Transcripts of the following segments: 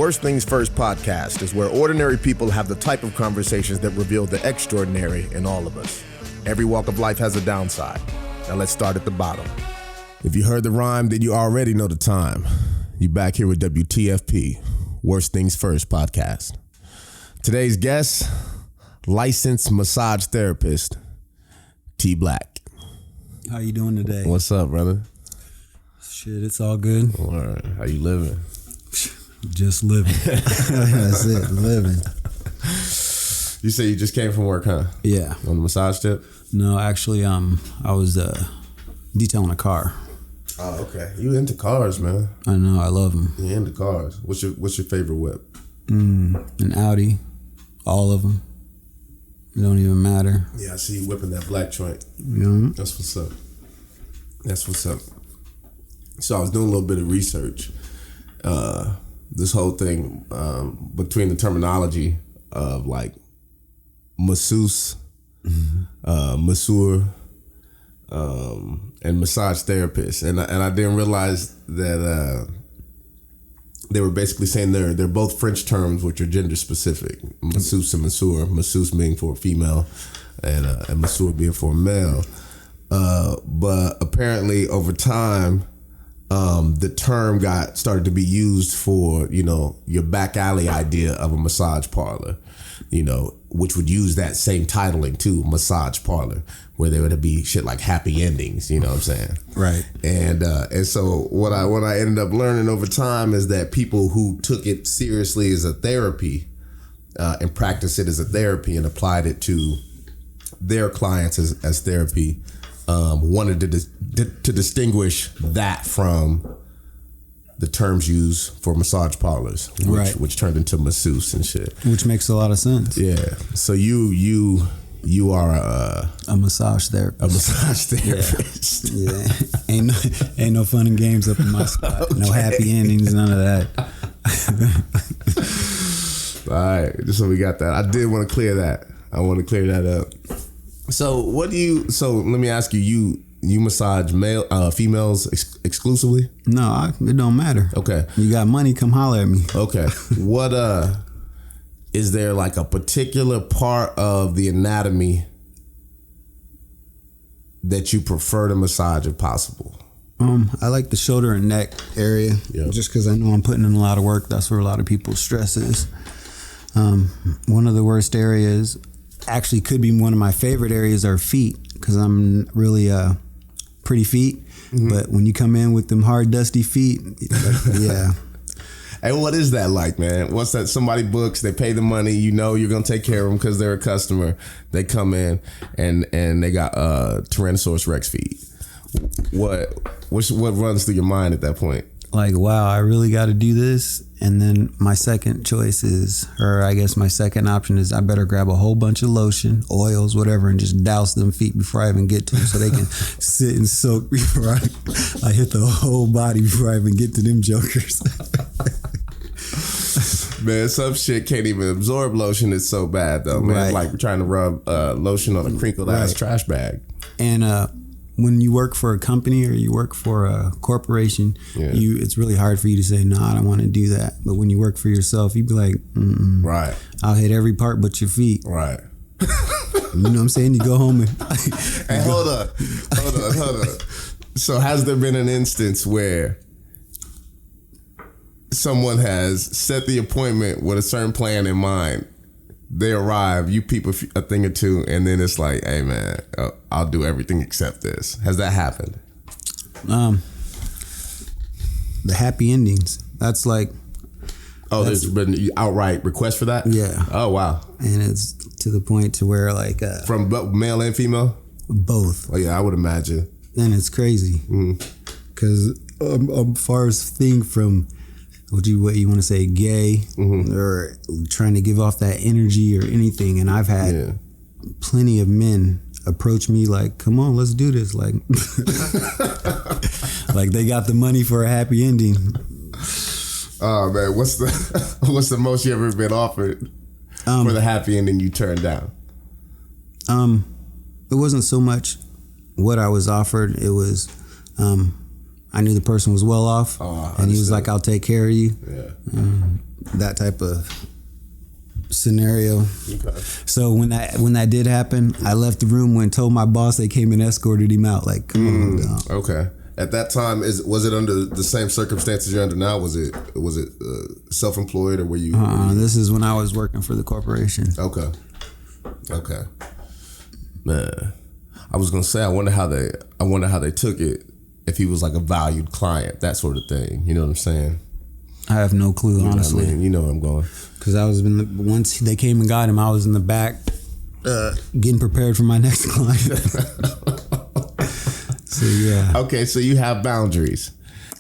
Worst Things First podcast is where ordinary people have the type of conversations that reveal the extraordinary in all of us. Every walk of life has a downside. Now let's start at the bottom. If you heard the rhyme, then you already know the time. You back here with WTFP, Worst Things First podcast. Today's guest, licensed massage therapist, T Black. How you doing today? What's up, brother? Shit, it's all good. All right. How you living? Just living. That's it, living. You say you just came from work, huh? Yeah. On the massage tip? No, actually, I was detailing a car. Oh, okay. You into cars, man. I know, I love them. You into cars. What's your favorite whip? An Audi, all of them. It don't even matter. Yeah, I see you whipping that black joint. Yeah. That's what's up. That's what's up. So I was doing a little bit of research. This whole thing between the terminology of like masseuse, masseur, and massage therapist, and I didn't realize that they were basically saying they're both French terms which are gender specific. Masseuse and masseur. Masseuse being for a female, and masseur being for a male. But apparently over time, the term started to be used for, your back alley idea of a massage parlor, which would use that same titling too, massage parlor, where there would be shit like happy endings, you know what I'm saying? Right. And so what I ended up learning over time is that people who took it seriously as a therapy, and practiced it as a therapy and applied it to their clients as therapy, wanted to distinguish that from the terms used for massage parlors, which turned into masseuse and shit. Which makes a lot of sense. Yeah. So you are a massage therapist. A massage therapist. Yeah. Ain't no fun and games up in my spot. Okay. No happy endings, none of that. All right. So we got that. I did want to clear that. I want to clear that up. So let me ask you, you massage females exclusively? No, it don't matter. Okay. You got money, come holler at me. Okay. What, is there like a particular part of the anatomy that you prefer to massage if possible? I like the shoulder and neck area, just because I know I'm putting in a lot of work. That's where a lot of people's stress is. One of the worst areas, actually could be one of my favorite areas, are feet, because I'm really pretty feet. Mm-hmm. But when you come in with them hard, dusty feet, yeah. Hey, what is that like, man? What's that? Somebody books, they pay the money, you're gonna take care of them because they're a customer. They come in and they got Tyrannosaurus Rex feet. What runs through your mind at that point? Like, wow, I really got to do this. And then my second choice is, or I guess my second option is, I better grab a whole bunch of lotion, oils, whatever, and just douse them feet before I even get to them, so they can sit and soak before I hit the whole body before I even get to them jokers. Man, some shit can't even absorb lotion. It's so bad though, man. Right. Like trying to rub lotion on a crinkled ass trash bag. And when you work for a company or you work for a corporation, it's really hard for you to say, no, I don't want to do that. But when you work for yourself, you'd be like, right, I'll hit every part but your feet. Right. You know what I'm saying? You go home and... Hey, hold on. So has there been an instance where someone has set the appointment with a certain plan in mind? They arrive, you peep a thing or two, and then it's like, hey man, I'll do everything except this. Has that happened? The happy endings. That's like... Oh, there's been outright requests for that? Yeah. Oh, wow. And it's to the point to where like... From male and female? Both. Oh yeah, I would imagine. And it's crazy. Because far as thing from... what you want to say, gay, or trying to give off that energy or anything. And I've had plenty of men approach me like, come on, let's do this. Like, like they got the money for a happy ending. Oh man, what's the most you ever been offered for the happy ending you turned down? It wasn't so much what I was offered. It was I knew the person was well off, and he was like, "I'll take care of you." Yeah. That type of scenario. Okay. So when that did happen, I left the room. When told my boss, they came and escorted him out. Like, come on, dog. Okay. At that time, was it under the same circumstances you're under now? Was it self-employed, or were you? This is when I was working for the corporation. Okay. Man, I was gonna say, I wonder how they took it. If he was like a valued client, that sort of thing. You know what I'm saying? I have no clue, honestly. I mean, you know where I'm going. Because once they came and got him, I was in the back getting prepared for my next client. So yeah. Okay, so you have boundaries.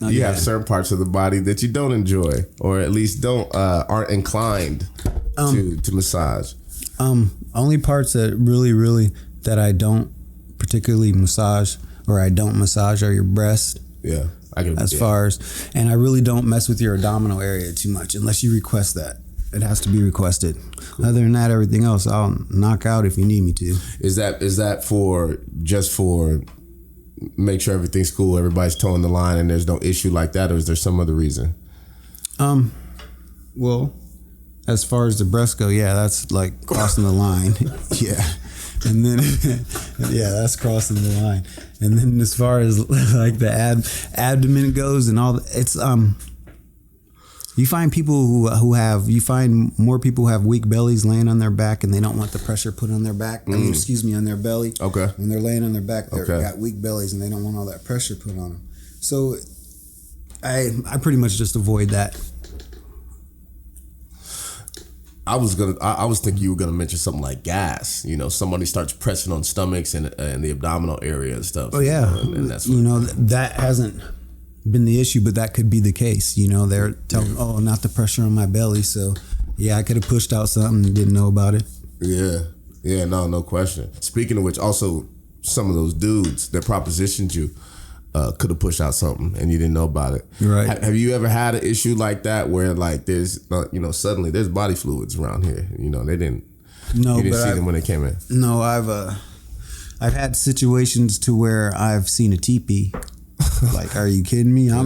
You have certain parts of the body that you don't enjoy, or at least aren't inclined to massage. Only parts that really that I don't particularly massage, or I don't massage, are your breast. Yeah, and I really don't mess with your abdominal area too much unless you request that. It has to be requested. Cool. Other than that, everything else I'll knock out if you need me to. Is that for make sure everything's cool, everybody's towing the line, and there's no issue like that, or is there some other reason? Well, as far as the breasts go, yeah, that's like crossing the line. Yeah. And then, yeah, that's crossing the line. And then as far as like the abdomen goes and all, it's you find people you find more people who have weak bellies laying on their back, and they don't want the pressure put on their back. I mean, on their belly. Okay. When they're laying on their back, they've got weak bellies, and they don't want all that pressure put on them. So I pretty much just avoid that. I was thinking you were gonna mention something like gas. You know, somebody starts pressing on stomachs and the abdominal area and stuff. Oh yeah, and that's that hasn't been the issue, but that could be the case. You know, they're telling, not the pressure on my belly. So yeah, I could have pushed out something and didn't know about it. Yeah, no question. Speaking of which, also some of those dudes that propositioned you could have pushed out something and you didn't know about it. Right. Have you ever had an issue like that where like there's suddenly there's body fluids around here? You know, you didn't see them when they came in. No, I've had situations to where I've seen a teepee. Like, are you kidding me? Yeah.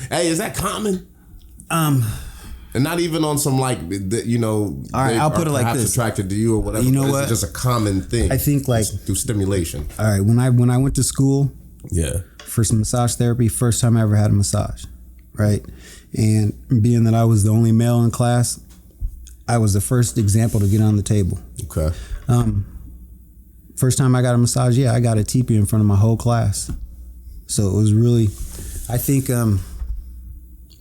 Hey, is that common? And not even on some like, all right, I'll put it like this: attracted to you or whatever. You know what? It's just a common thing. I think like through stimulation. All right, when I went to school, for some massage therapy, first time I ever had a massage, right? And being that I was the only male in class, I was the first example to get on the table. Okay. First time I got a massage, I got a teepee in front of my whole class. So it was really, I think,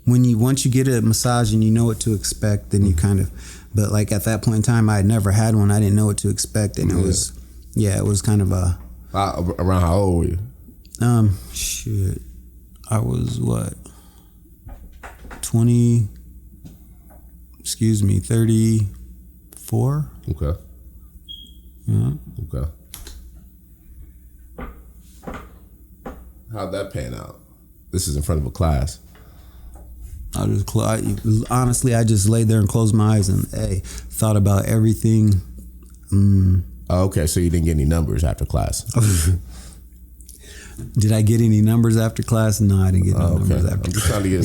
once you get a massage and you know what to expect, then you kind of, but like at that point in time, I had never had one. I didn't know what to expect, and it was kind of a. Around how old were you? I was what? 34. Okay. Yeah. Okay. How'd that pan out? This is in front of a class. I just laid there and closed my eyes and thought about everything. Okay, so you didn't get any numbers after class. Did I get any numbers after class? No, I didn't get no numbers after class. I'm just trying to get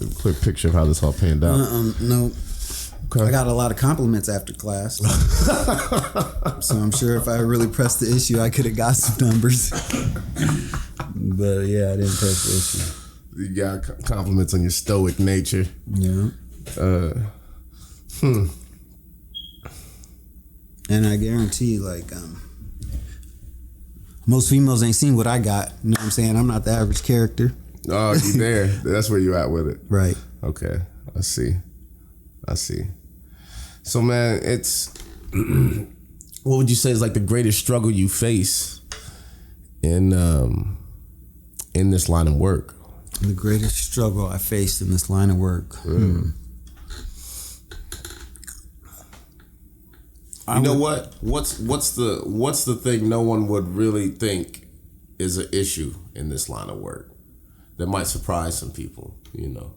a clear picture of how this all panned out. No. Okay. I got a lot of compliments after class. So I'm sure if I really pressed the issue, I could have got some numbers. But yeah, I didn't press the issue. You got compliments on your stoic nature. Yeah. And I guarantee, like, most females ain't seen what I got. You know what I'm saying? I'm not the average character. Oh, you there. That's where you at with it. Right. Okay. I see. So, man, it's... what would you say is, like, the greatest struggle you face in this line of work? The greatest struggle I faced in this line of work. You know what? What's the thing no one would really think is an issue in this line of work that might surprise some people? You know.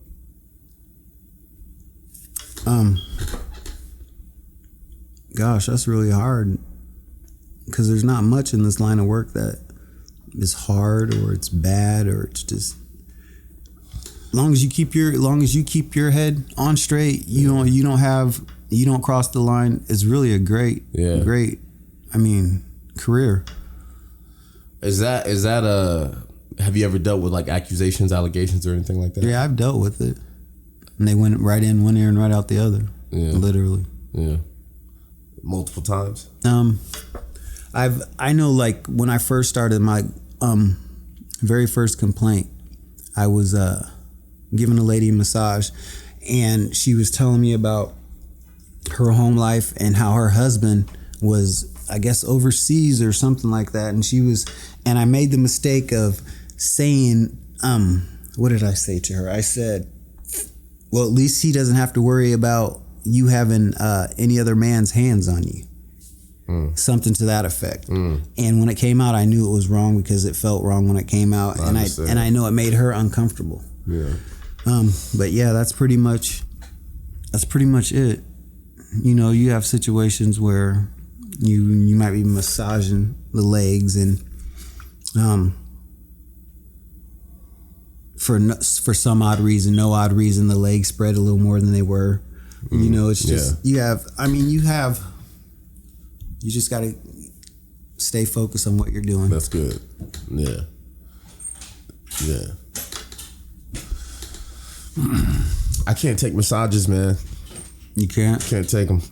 Gosh, that's really hard because there's not much in this line of work that is hard or it's bad or it's just, long as you keep your head on straight, you don't cross the line. It's really a great, career. Is that have you ever dealt with like accusations, allegations, or anything like that? Yeah, I've dealt with it, and they went right in one ear and right out the other. Yeah, literally. Yeah, multiple times. I know, like when I first started my very first complaint, I was giving a lady a massage, and she was telling me about her home life and how her husband was, I guess, overseas or something like that. And I made the mistake of saying, what did I say to her? I said, well, at least he doesn't have to worry about you having any other man's hands on you. Something to that effect. And when it came out, I knew it was wrong because it felt wrong when it came out. And I know it made her uncomfortable. Yeah. But yeah, that's pretty much it. You know, you have situations where you might be massaging the legs, and for some odd reason, no odd reason, the legs spread a little more than they were. You know, it's just you just got to stay focused on what you're doing. That's good. Yeah. I can't take massages, man. You can't? Can't take them.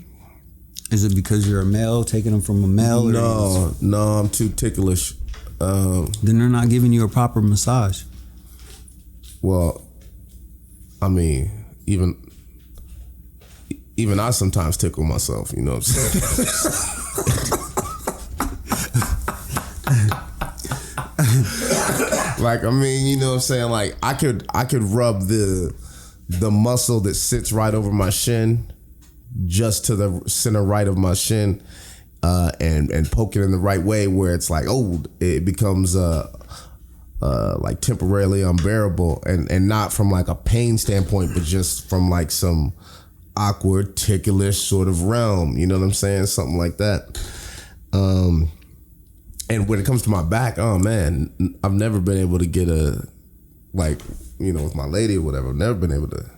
Is it because you're a male, taking them from a male? No, I'm too ticklish. Then they're not giving you a proper massage. Well, I mean, even I sometimes tickle myself, you know what I'm saying? Like, I mean, you know what I'm saying? Like, I could rub the muscle that sits right over my shin, just to the center right of my shin, and poke it in the right way where it's like, oh, it becomes like temporarily unbearable, and not from like a pain standpoint, but just from like some awkward, ticklish sort of realm. You know what I'm saying? Something like that. And when it comes to my back, oh man, I've never been able to get a, like, you know, with my lady or whatever, I've never been able to.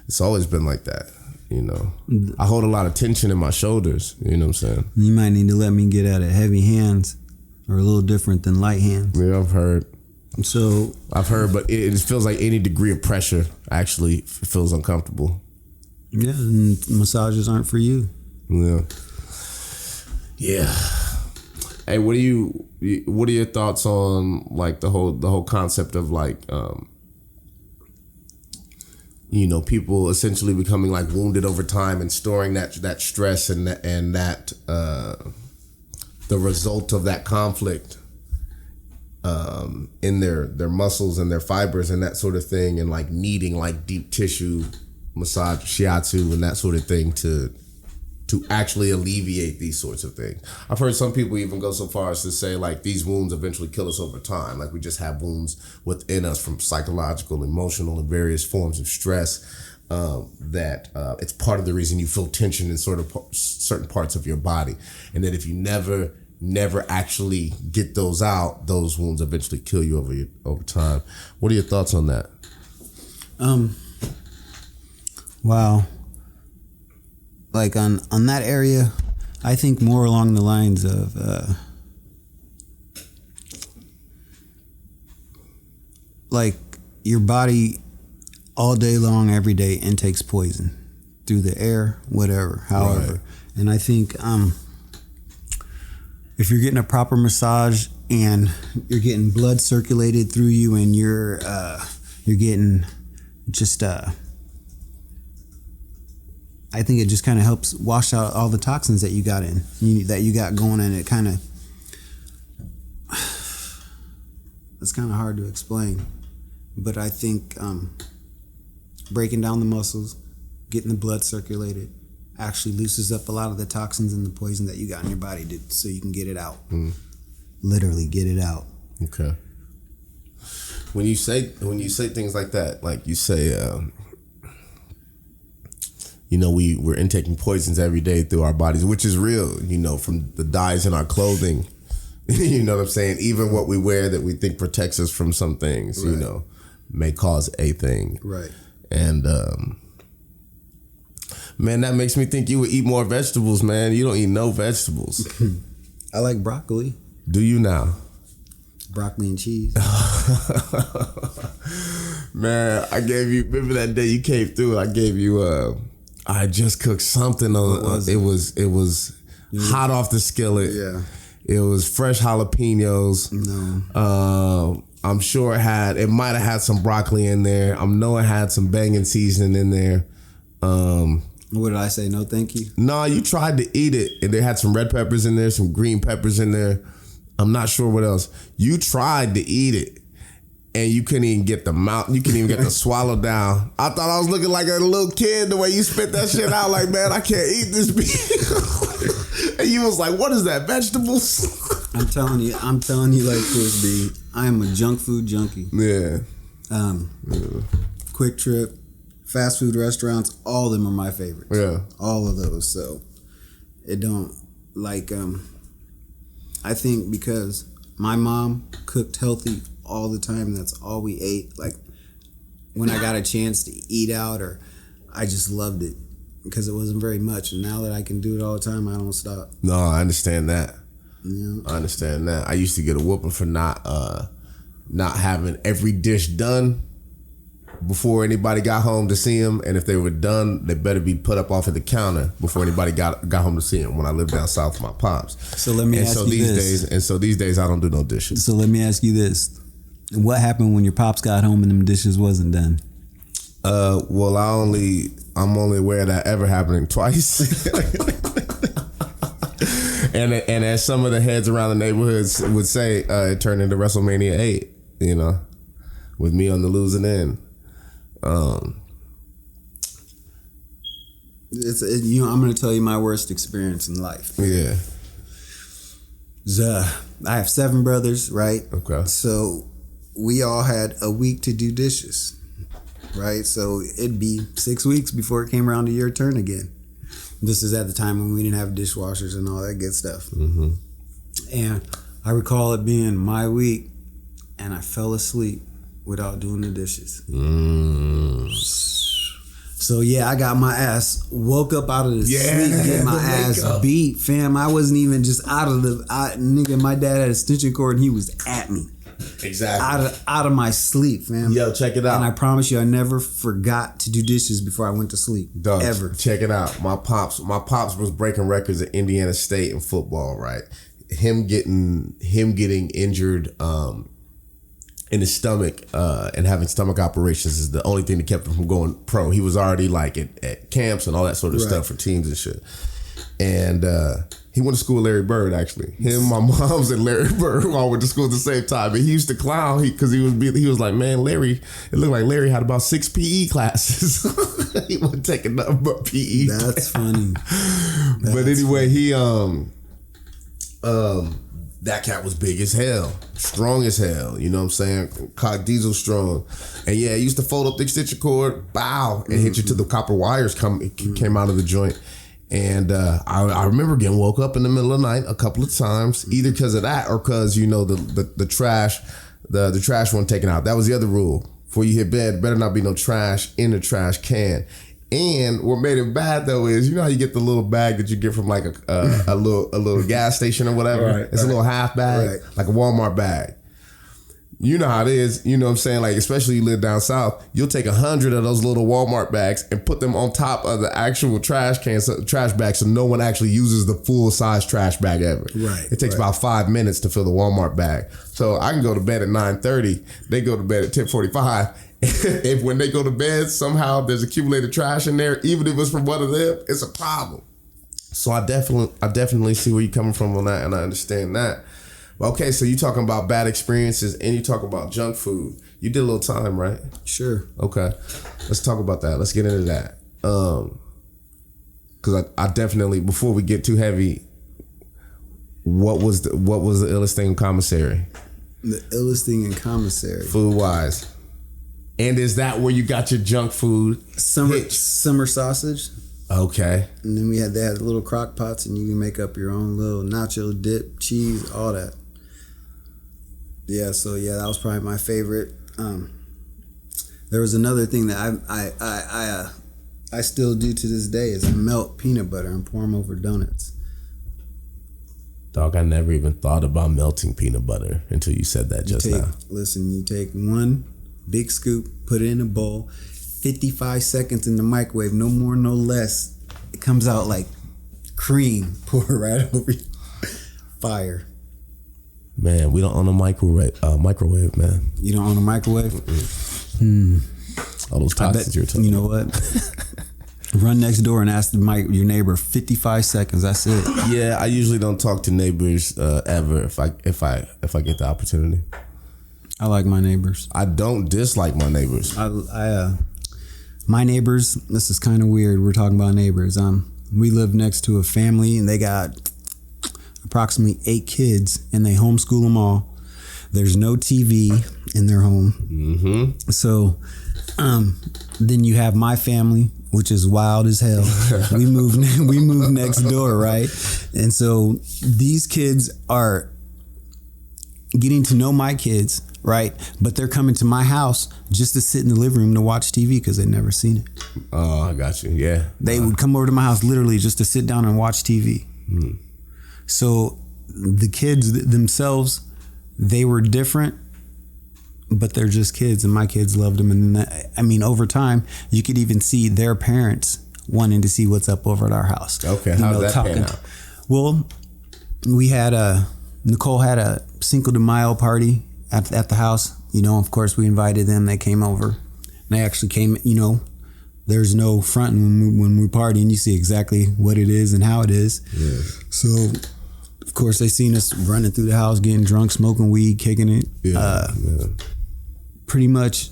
It's always been like that, you know. I hold a lot of tension in my shoulders, you know what I'm saying? You might need to let me get at it. Heavy hands are a little different than light hands. Yeah, I've heard, but it feels like any degree of pressure actually feels uncomfortable. Yeah, and massages aren't for you. Yeah. Hey, what are your thoughts on like the whole concept of like you know, people essentially becoming like wounded over time and storing that stress and that the result of that conflict in their muscles and their fibers and that sort of thing, and like needing like deep tissue massage, shiatsu, and that sort of thing to actually alleviate these sorts of things. I've heard some people even go so far as to say like these wounds eventually kill us over time. Like we just have wounds within us from psychological, emotional, and various forms of stress, that it's part of the reason you feel tension in sort of certain parts of your body. And that if you never actually get those out, those wounds eventually kill you over time. What are your thoughts on that? Wow. Like on that area, I think more along the lines of like your body all day long, every day intakes poison through the air, whatever, however. Right. And I think if you're getting a proper massage and you're getting blood circulated through you, and you're getting just I think it just kind of helps wash out all the toxins that you got going in. It kind of, it's kind of hard to explain, but I think breaking down the muscles, getting the blood circulated, actually loosens up a lot of the toxins and the poison that you got in your body, so you can get it out. Literally get it out. Okay. When you say things like that, like you say, you know, we're intaking poisons every day through our bodies, which is real, you know, from the dyes in our clothing, You know what I'm saying? Even what we wear that we think protects us from some things, you know, may cause a thing. Right. And man, that makes me think you would eat more vegetables, man. You don't eat no vegetables. I like broccoli. Do you now? Broccoli and cheese. Man, I gave you, remember that day you came through, I gave you I just cooked something on it was hot off the skillet. Yeah. It was fresh jalapenos. No. I'm sure it might have had some broccoli in there. I know it had some banging seasoning in there. What did I say? No, thank you. No, you tried to eat it, and they had some red peppers in there, some green peppers in there. I'm not sure what else. You tried to eat it, and you couldn't even get the mouth. You couldn't even get the swallow down. I thought I was looking like a little kid the way you spit that shit out. Like, man, I can't eat this beef. And you was like, "What is that? Vegetables?" I'm telling you like this, B. I am a junk food junkie. Yeah. Quick Trip, fast food restaurants, all of them are my favorites. Yeah. All of those. So it don't like I think because my mom cooked healthy all the time, that's all we ate. Like when I got a chance to eat out, or I just loved it because it wasn't very much. And now that I can do it all the time, I don't stop. No, I understand that. Yeah. I understand that. I used to get a whooping for not having every dish done before anybody got home to see them, and if they were done, they better be put up off of the counter before anybody got home to see them. When I lived down south with my pops, so let me ask you this. These days I don't do no dishes. So let me ask you this: what happened when your pops got home and them dishes wasn't done? Well, I'm only aware of that ever happening twice. And as some of the heads around the neighborhoods would say, it turned into WrestleMania 8, you know, with me on the losing end. I'm going to tell you my worst experience in life. Yeah. I have 7 brothers, right? Okay. So we all had a week to do dishes, right? So it'd be 6 weeks before it came around to your turn again. This is at the time when we didn't have dishwashers and all that good stuff. Mm-hmm. And I recall it being my week, and I fell asleep without doing the dishes. So yeah, I got my ass, woke up out of the sleep, get my ass beat, fam. I wasn't even just out of nigga, my dad had a extension cord and he was at me. Exactly. Out of my sleep, fam. Yo, check it out. And I promise you, I never forgot to do dishes before I went to sleep. Dog, ever. Check it out. My pops was breaking records at Indiana State in football, right? Him getting injured in his stomach and having stomach operations is the only thing that kept him from going pro. He was already like at camps and all that sort of stuff for teams and shit. And he went to school with Larry Bird, actually. Him, my mom's, and Larry Bird all went to school at the same time. And he used to clown because he was like, man, Larry, it looked like Larry had about 6 PE classes. He wasn't taking nothing but PE. That's funny. But anyway, he that cat was big as hell, strong as hell. You know what I'm saying? Caught diesel strong, and yeah, he used to fold up the extension cord, bow, and hit you till the copper wires came out of the joint. And I remember getting woke up in the middle of the night a couple of times, either because of that or because the trash, the trash wasn't taken out. That was the other rule. Before you hit bed, better not be no trash in the trash can. And what made it bad though is, you know how you get the little bag that you get from like a little gas station or whatever. Right, it's a little half bag, like a Walmart bag. You know how it is. You know what I'm saying? Like, especially you live down south, you'll take 100 of those little Walmart bags and put them on top of the actual trash bag, so no one actually uses the full size trash bag ever. Right. It takes about 5 minutes to fill the Walmart bag. So I can go to bed at 9:30. They go to bed at 10:45. If when they go to bed, somehow there's accumulated trash in there, even if it's from one of them, it's a problem. So I definitely see where you're coming from on that, and I understand that. Okay, so you talking about bad experiences and you talking about junk food. You did a little time, right? Sure. Okay. Let's talk about that. Let's get into that. Because I definitely, before we get too heavy, what was the illest thing in commissary? The illest thing in commissary. Food wise. And is that where you got your junk food? Summer sausage. Okay. And then they had little crock pots, and you can make up your own little nacho dip, cheese, all that. Yeah, so yeah, that was probably my favorite. There was another thing that I still do to this day is I melt peanut butter and pour them over donuts. Dog, I never even thought about melting peanut butter until you said that just now. Listen, you take one big scoop, put it in a bowl, 55 seconds in the microwave, no more, no less. It comes out like cream. Pour it right over you. Fire. Man, we don't own a microwave, man. You don't own a microwave? All those toxins you're talking. You know what? Run next door and ask your neighbor. 55 seconds. That's it. Yeah, I usually don't talk to neighbors ever if I get the opportunity. I like my neighbors. I don't dislike my neighbors. My neighbors. This is kind of weird. We're talking about neighbors. We live next to a family and they got approximately 8 kids and they homeschool them all. There's no TV in their home. Mm-hmm. So then you have my family, which is wild as hell. we moved next door, right? And so these kids are getting to know my kids, right? But they're coming to my house just to sit in the living room to watch TV because they've never seen it. Oh, I got you. Yeah. They would come over to my house literally just to sit down and watch TV. So the kids themselves, they were different, but they're just kids, and my kids loved them. And I mean, over time, you could even see their parents wanting to see what's up over at our house. Okay, how's that pan out? Well, we had Nicole had a Cinco de Mayo party at the house. You know, of course, we invited them. They came over. They actually came, you know, there's no front when we party, and you see exactly what it is and how it is. Yeah. So, of course, they seen us running through the house, getting drunk, smoking weed, kicking it. Yeah. Pretty much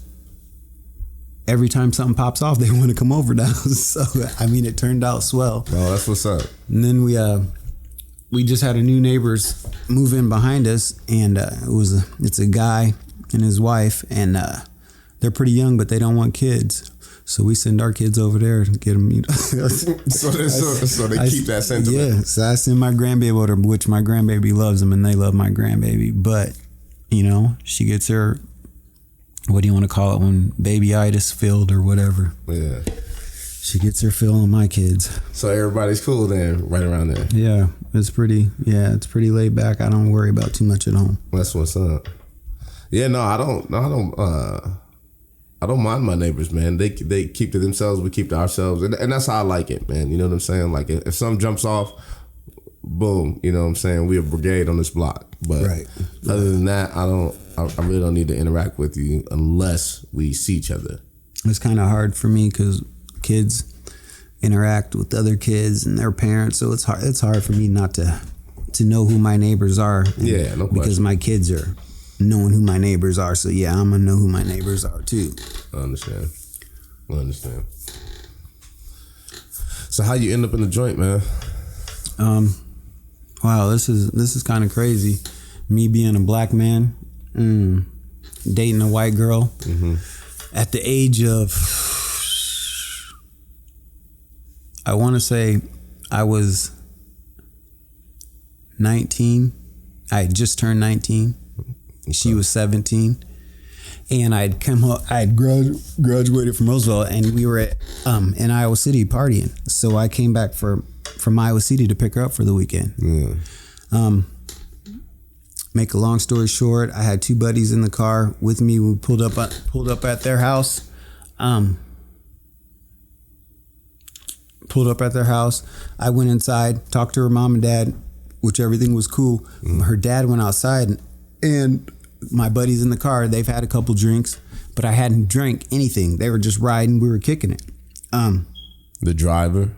every time something pops off, they want to come over now. So, I mean, it turned out swell. Oh, that's what's up. And then we just had a new neighbors move in behind us, and it's a guy and his wife, and they're pretty young, but they don't want kids. So we send our kids over there and get them. You know. so they keep that sentiment. Yeah. So I send my grandbaby over, which my grandbaby loves them, and they love my grandbaby. But you know, she gets her, what do you want to call it, when babyitis filled or whatever. Yeah. She gets her fill on my kids. So everybody's cool then, right around there. Yeah, it's pretty laid back. I don't worry about too much at home. That's what's up. Yeah, no, I don't mind my neighbors, man. They keep to themselves, we keep to ourselves, and that's how I like it, man. You know what I'm saying? Like if something jumps off, boom. You know what I'm saying? We a brigade on this block. But other than that, I really don't need to interact with you unless we see each other. It's kind of hard for me because kids interact with other kids and their parents, so it's hard. It's hard for me not to know who my neighbors are. Yeah, no question. Because my kids are knowing who my neighbors are, so yeah, I'm gonna know who my neighbors are too. I understand. So how you end up in the joint, man? Wow, this is kind of crazy. Me being a black man, dating a white girl at the age of, I want to say I was 19. I had just turned 19. Okay. She was 17. And I had graduated from Roosevelt, and we were in Iowa City partying. So I came back from Iowa City to pick her up for the weekend. Yeah. Make a long story short, I had 2 buddies in the car with me. We pulled up at their house. I went inside, talked to her mom and dad, which everything was cool. Her dad went outside, and my buddies in the car, they've had a couple drinks, but I hadn't drank anything. They were just riding. We were kicking it. The driver?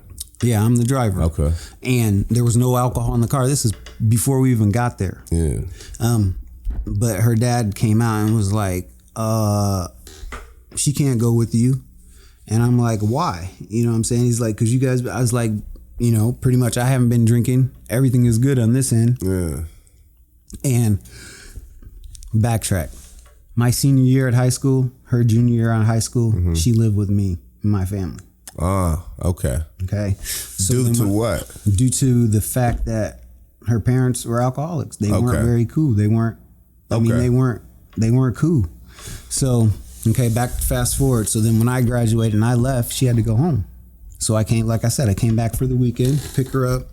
Yeah, I'm the driver. Okay. And there was no alcohol in the car. This is before we even got there. Yeah. But her dad came out and was like, she can't go with you. And I'm like, why? You know what I'm saying? He's like, because you guys, I was like, you know, pretty much I haven't been drinking. Everything is good on this end. Yeah. And backtrack. My senior year at high school, her junior year in high school, she lived with me and my family. Ah, okay. Okay. So due to what? Due to the fact that her parents were alcoholics. They weren't very cool. They weren't I mean, they weren't cool. So, okay, fast forward. So then when I graduated and I left, she had to go home. So I came, like I said, I came back for the weekend, pick her up.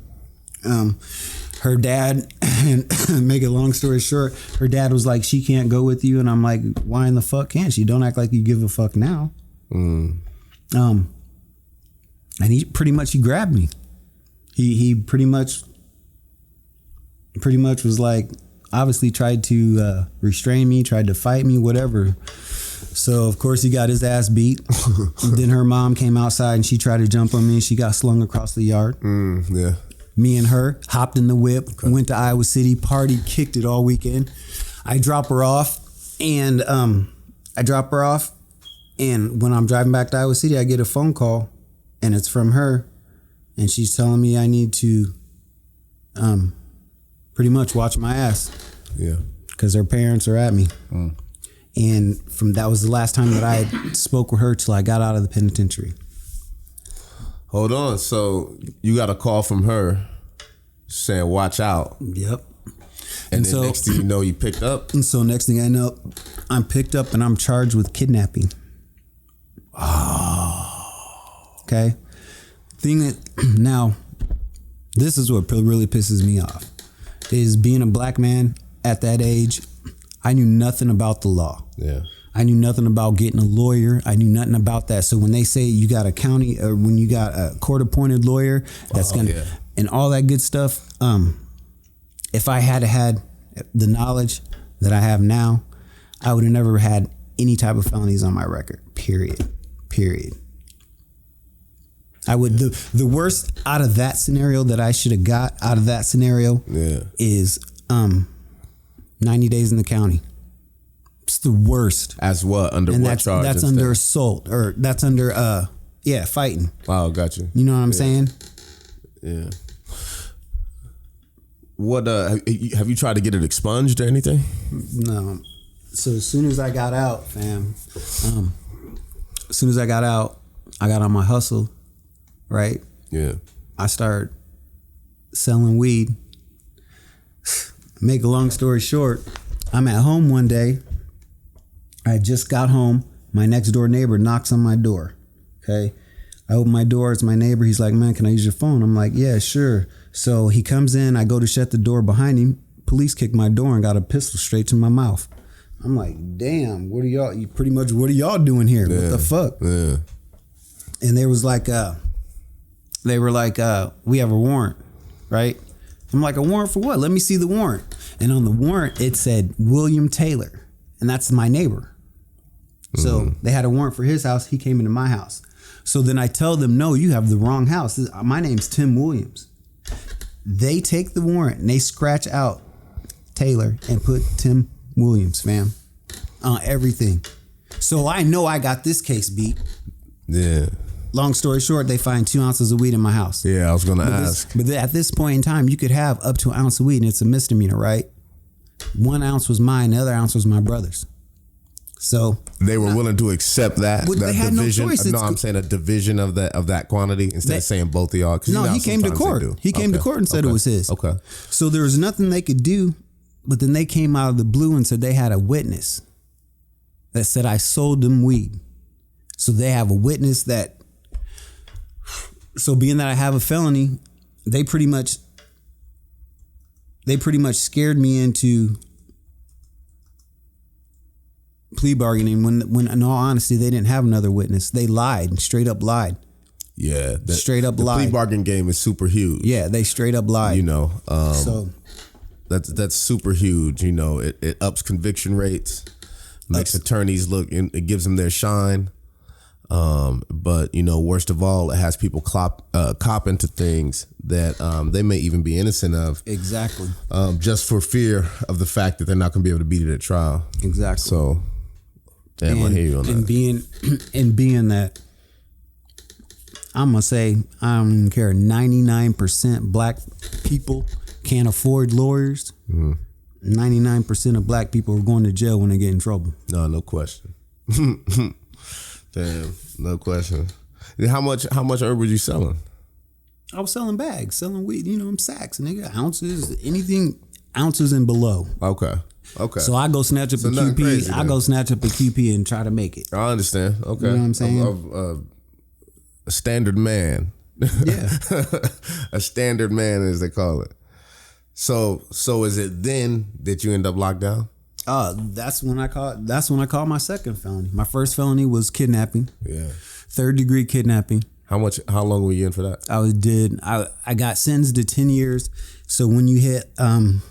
Her dad, and make a long story short, her dad was like, she can't go with you. And I'm like, why in the fuck can't she? Don't act like you give a fuck now. And he grabbed me. He pretty much was like, obviously tried to restrain me, tried to fight me, whatever. So of course he got his ass beat. Then her mom came outside and she tried to jump on me. She got slung across the yard. Yeah. Me and her hopped in the whip, went to Iowa City, partied, kicked it all weekend. I drop her off, and when I'm driving back to Iowa City, I get a phone call, and it's from her, and she's telling me I need to pretty much watch my ass. Yeah. Because her parents are at me. And that was the last time that I spoke with her till I got out of the penitentiary. Hold on. So you got a call from her saying, watch out. Yep. And then next thing you know, you picked up. And so next thing I know, I'm picked up and I'm charged with kidnapping. Okay. Now, this is what really pisses me off. Is being a black man at that age, I knew nothing about the law. Yeah. I knew nothing about getting a lawyer. I knew nothing about that. So when they say you got a county, or when you got a court-appointed lawyer, that's and all that good stuff. If I had the knowledge that I have now, I would have never had any type of felonies on my record. Period. I would. The worst out of that scenario that I should have got out of that scenario is 90 days in the county. It's the worst. As what? Under what charge? That's under assault, or that's under fighting. Oh, gotcha. You know what I'm saying? Yeah. What have you tried to get it expunged or anything? No. So as soon as I got out, fam, I got on my hustle, right? Yeah. I started selling weed. Make a long story short, I'm at home one day. I just got home. My next door neighbor knocks on my door. Okay. I open my door. It's my neighbor. He's like, man, can I use your phone? I'm like, yeah, sure. So he comes in. I go to shut the door behind him. Police kick my door and got a pistol straight to my mouth. I'm like, damn, what are y'all doing here? Yeah. What the fuck? Yeah. And they were like, we have a warrant, right? I'm like, a warrant for what? Let me see the warrant. And on the warrant, it said William Taylor. And that's my neighbor. So they had a warrant for his house. He came into my house. So then I tell them, no, you have the wrong house. My name's Tim Williams. They take the warrant and they scratch out Taylor and put Tim Williams, fam, on everything. So I know I got this case beat. Yeah. Long story short, they find 2 ounces of weed in my house. Yeah, I was going to ask. But at this point in time, you could have up to an ounce of weed and it's a misdemeanor, right? 1 ounce was mine, the other ounce was my brother's. So they were willing to accept that. Well, they had division. no choice. I'm saying a division of that quantity instead of saying both of y'all. No, he came to court. He came to court and said it was his. Okay. So there was nothing they could do, but then they came out of the blue and said they had a witness that said I sold them weed. So they have a witness that. So being that I have a felony, they pretty much scared me into plea bargaining when in all honesty they didn't have another witness. They lied, straight up lied. Yeah, straight up the lied. The plea bargain game is super huge. Yeah, they straight up lied. You know, so that's super huge. You know, it ups conviction rates, makes attorneys look, it gives them their shine. But you know, worst of all, it has people cop into things that they may even be innocent of. Exactly. Just for fear of the fact that they're not going to be able to beat it at trial. Exactly. So, damn, I hear you on that. And being that, I'm gonna say I don't even care. 99% black people can't afford lawyers. 99% of black people are going to jail when they get in trouble. No question. Damn, no question. How much herb were you selling? I was selling bags, selling weed, sacks, nigga, ounces, anything, ounces and below. Okay. Okay. So I go snatch up a nothing QP. crazy, I then. go snatch up a QP and try to make it. I understand. Okay. You know what I'm saying? A standard man. Yeah. A standard man, as they call it. So is it then that you end up locked down? That's when I caught my second felony. My first felony was kidnapping. Yeah. 3rd degree kidnapping. How long were you in for that? I got sentenced to 10 years. So when you hit the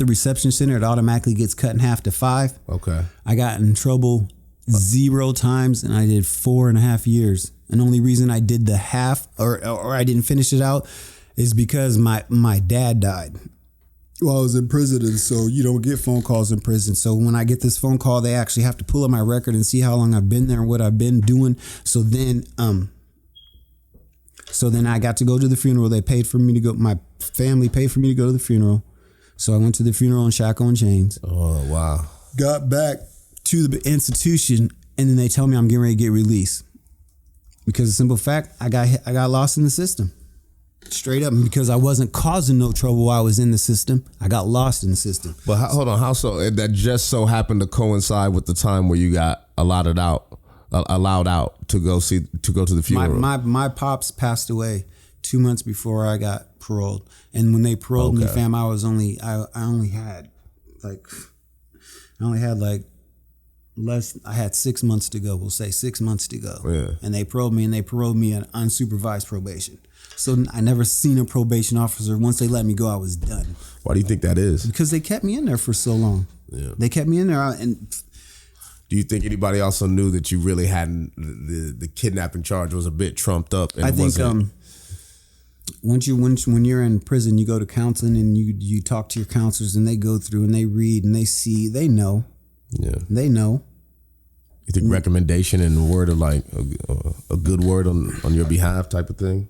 reception center, it automatically gets cut in half to 5. Okay. I got in trouble 0 times and I did 4.5 years. And the only reason I did the half or I didn't finish it out is because my dad died while I was in prison. And so you don't get phone calls in prison. So when I get this phone call, they actually have to pull up my record and see how long I've been there and what I've been doing. So then I got to go to the funeral. They paid for me to go. My family paid for me to go to the funeral. So I went to the funeral in shackle and chains. Oh, wow. Got back to the institution and then they tell me I'm getting ready to get released. Because the simple fact, I got lost in the system. Straight up, and because I wasn't causing no trouble while I was in the system, I got lost in the system. But hold on, how so? That just so happened to coincide with the time where you got allowed out to go to the funeral. My pops passed away 2 months before I got paroled, and when they paroled me, fam, I had 6 months to go. We'll say 6 months to go. Yeah. And they paroled me on unsupervised probation. So I never seen a probation officer. Once they let me go, I was done. Why do you think that is? Because they kept me in there for so long. Yeah. They kept me in there. And do you think anybody also knew that you really hadn't, the kidnapping charge was a bit trumped up? And I think when you're in prison, you go to counseling and you talk to your counselors and they go through and they read and they see, they know. Yeah. They know. You think recommendation and a word of like a good word on your behalf type of thing?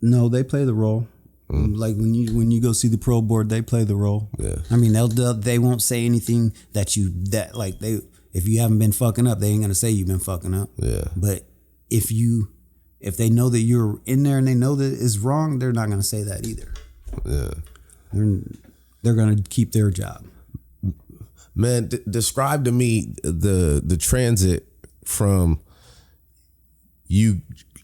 No, they play the role. Like when you go see the parole board, they play the role. Yeah. I mean, they won't say anything if you haven't been fucking up, they ain't gonna say you've been fucking up. Yeah. But if they know that you're in there and they know that it's wrong, they're not gonna say that either. Yeah. They're gonna keep their job. Man, describe to me the transit from you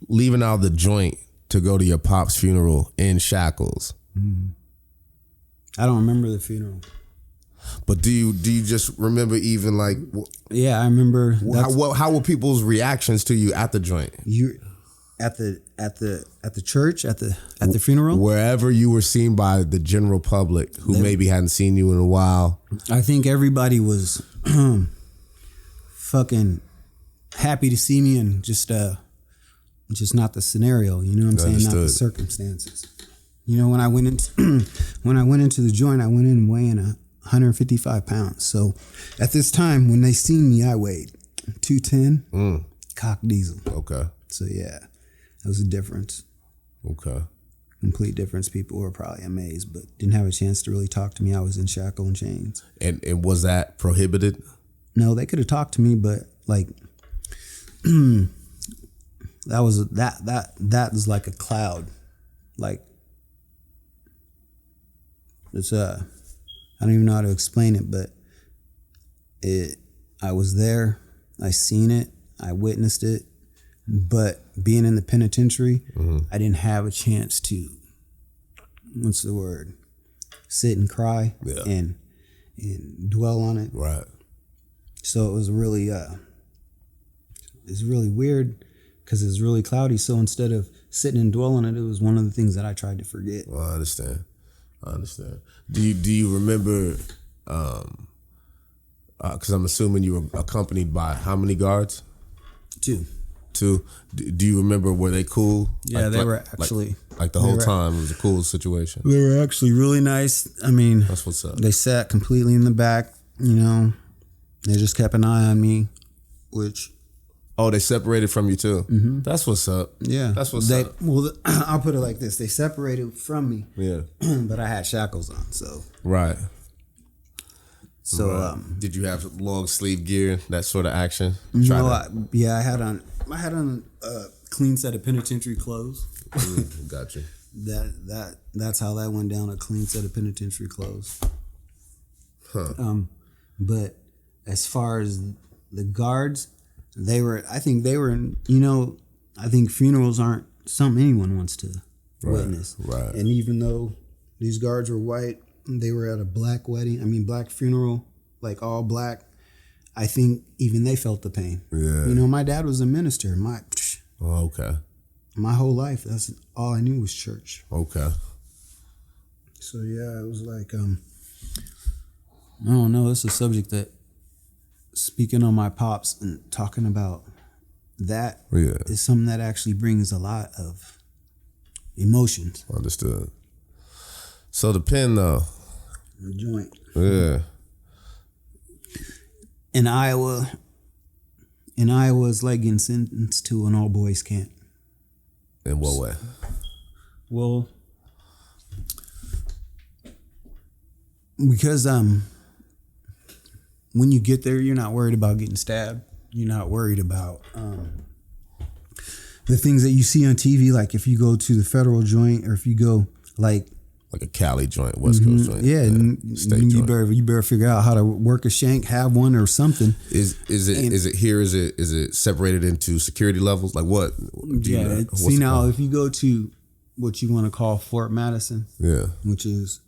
leaving out of the joint to go to your pop's funeral in shackles. I don't remember the funeral. But do you just remember even like? Yeah, I remember. How were people's reactions to you at the joint? You at the church at the funeral, wherever you were seen by the general public who maybe hadn't seen you in a while. I think everybody was fucking happy to see me and just not the scenario. You know what I'm saying? Not the circumstances. You know, when I went into the joint, I went in weighing 155 pounds. So at this time, when they seen me, I weighed 210, cock diesel. Okay. So yeah, that was a difference. Okay. Complete difference. People were probably amazed, but didn't have a chance to really talk to me. I was in shackle and chains. And was that prohibited? No, they could have talked to me, but like that was like a cloud. Like it's I don't even know how to explain it, but I was there, I seen it, I witnessed it, but being in the penitentiary, I didn't have a chance to, what's the word, sit and cry and dwell on it. Right. So it was really weird because it was really cloudy. So instead of sitting and dwelling on it, it was one of the things that I tried to forget. Well, I understand. Do you remember? Because I'm assuming you were accompanied by how many guards? 2. Do you remember? Were they cool? Yeah, they were actually like the whole time. It was a cool situation. They were actually really nice. I mean, that's what's up. They sat completely in the back. You know, they just kept an eye on me, which. Oh, they separated from you too. Mm-hmm. That's what's up. Yeah, that's what's up. Well, I'll put it like this: they separated from me. Yeah, but I had shackles on, so right. So, right. Did you have long sleeve gear, that sort of action? No, I had on a clean set of penitentiary clothes. Gotcha. That's how that went down. A clean set of penitentiary clothes. Huh. But as far as the guards, I think funerals aren't something anyone wants to witness. Right. And even though these guards were white, they were at a black wedding. Black funeral, like all black. I think even they felt the pain. Yeah. My dad was a minister. Okay. My whole life, that's all I knew was church. Okay. So yeah, it was like, I don't know. It's a subject that, speaking on my pops and talking about that, is something that actually brings a lot of emotions. Understood. So the pen though. The joint. Yeah. In Iowa, it's like getting sentenced to an all boys camp. In what way? Well, because when you get there, you're not worried about getting stabbed. You're not worried about the things that you see on TV. Like if you go to the federal joint, or if you go like a Cali joint, West Coast joint. Yeah, state you joint. better figure out how to work a shank, have one or something. Is it separated into security levels? Like what? If you go to what you want to call Fort Madison, which is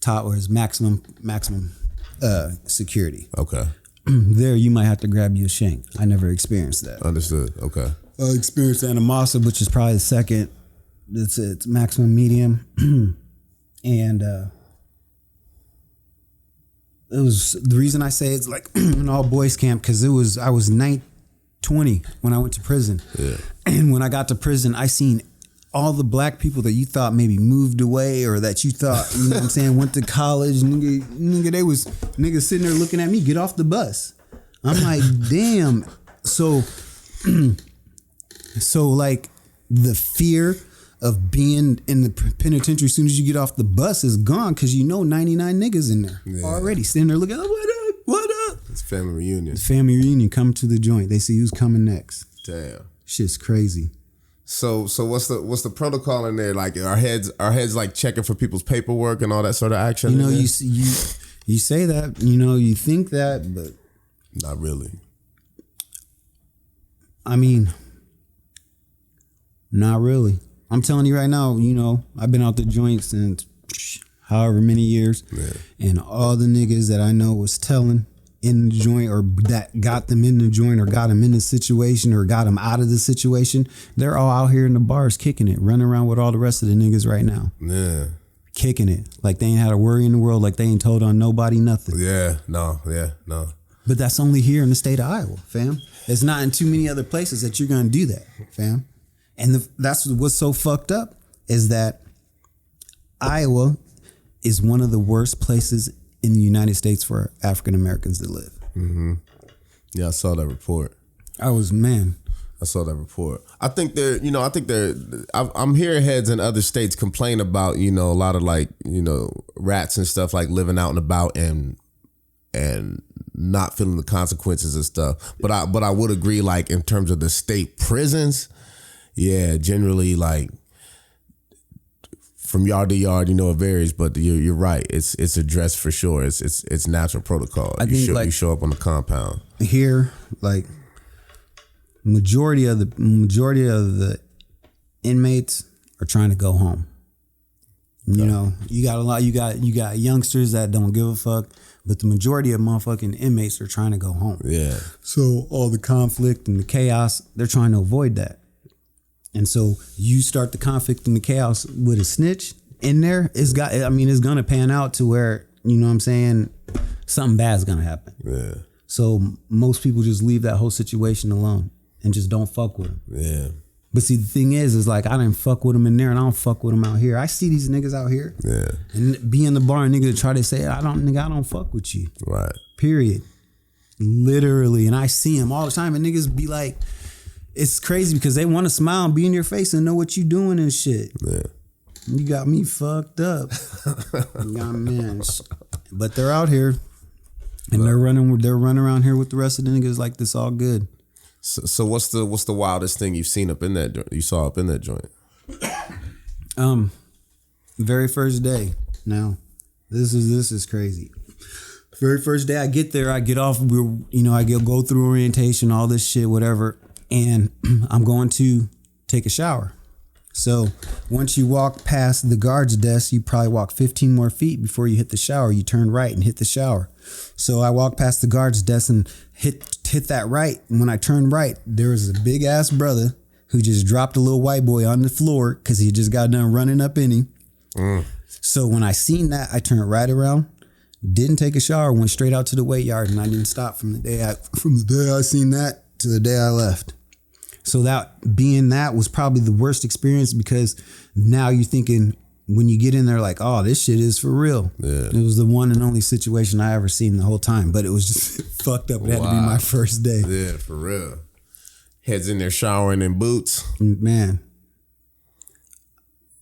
top where is maximum security. Okay. There you might have to grab you a shank. I never experienced that. Understood. Okay. I experienced Anamasa, which is probably the second. It's maximum medium, and it was the reason I say it's like an all boys camp because I was 20 when I went to prison, and when I got to prison, I seen all the black people that you thought maybe moved away or that you thought went to college. Nigga, they was niggas sitting there looking at me get off the bus. I'm like, damn. So like the fear of being in the penitentiary as soon as you get off the bus is gone because 99 niggas in there already sitting there looking, what up? It's family reunion. It's family reunion. Come to the joint. They see who's coming next. Damn. Shit's crazy. So what's the protocol in there? Like our heads like checking for people's paperwork and all that sort of action. You say that, you think that, but not really. Not really. I'm telling you right now, I've been out the joint since however many years, and all the niggas that I know was telling in the joint or that got them in the joint or got them in the situation or got them out of the situation, they're all out here in the bars kicking it, running around with all the rest of the niggas right now. Yeah. Kicking it. Like they ain't had a worry in the world, like they ain't told on nobody nothing. Yeah, no. But that's only here in the state of Iowa, fam. It's not in too many other places that you're going to do that, fam. And that's what's so fucked up is that Iowa is one of the worst places in the United States for African Americans to live. Mm-hmm. Yeah, I saw that report. I saw that report. I think I'm hearing heads in other states complain about, a lot of rats and stuff like living out and about and not feeling the consequences and stuff. But I would agree, like in terms of the state prisons, yeah, generally like from yard to yard, it varies, but you're right. It's addressed for sure. It's natural protocol. You show up on the compound. Here, like majority of the inmates are trying to go home. You got youngsters that don't give a fuck, but the majority of motherfucking inmates are trying to go home. Yeah. So all the conflict and the chaos, they're trying to avoid that. And so you start the conflict and the chaos with a snitch in there, it's gonna pan out to where, something bad's gonna happen. Yeah. So most people just leave that whole situation alone and just don't fuck with them. Yeah. But see, the thing is like I didn't fuck with them in there and I don't fuck with them out here. I see these niggas out here. Yeah. And be in the bar and nigga try to say, I don't fuck with you. Right. Period. Literally. And I see them all the time and niggas be like, it's crazy because they want to smile and be in your face and know what you doing and shit. Yeah. You got me fucked up. But they're out here and they're running around here with the rest of the niggas like this all good. So what's the wildest thing you've seen you saw up in that joint? Very first day. Now, this is crazy. Very first day I get there, I get off. I go through orientation, all this shit, whatever, and I'm going to take a shower. So once you walk past the guard's desk, you probably walk 15 more feet before you hit the shower. You turn right and hit the shower. So I walk past the guard's desk and hit that right. And when I turned right, there was a big ass brother who just dropped a little white boy on the floor because he just got done running up in him. So when I seen that, I turned right around, didn't take a shower, went straight out to the weight yard, and I didn't stop from the day I seen that to the day I left. So that was probably the worst experience, because now you're thinking, when you get in there, like, oh, this shit is for real. Yeah. It was the one and only situation I ever seen the whole time, but it was just fucked up. It had to be my first day. Yeah, for real. Heads in there showering in boots. Man,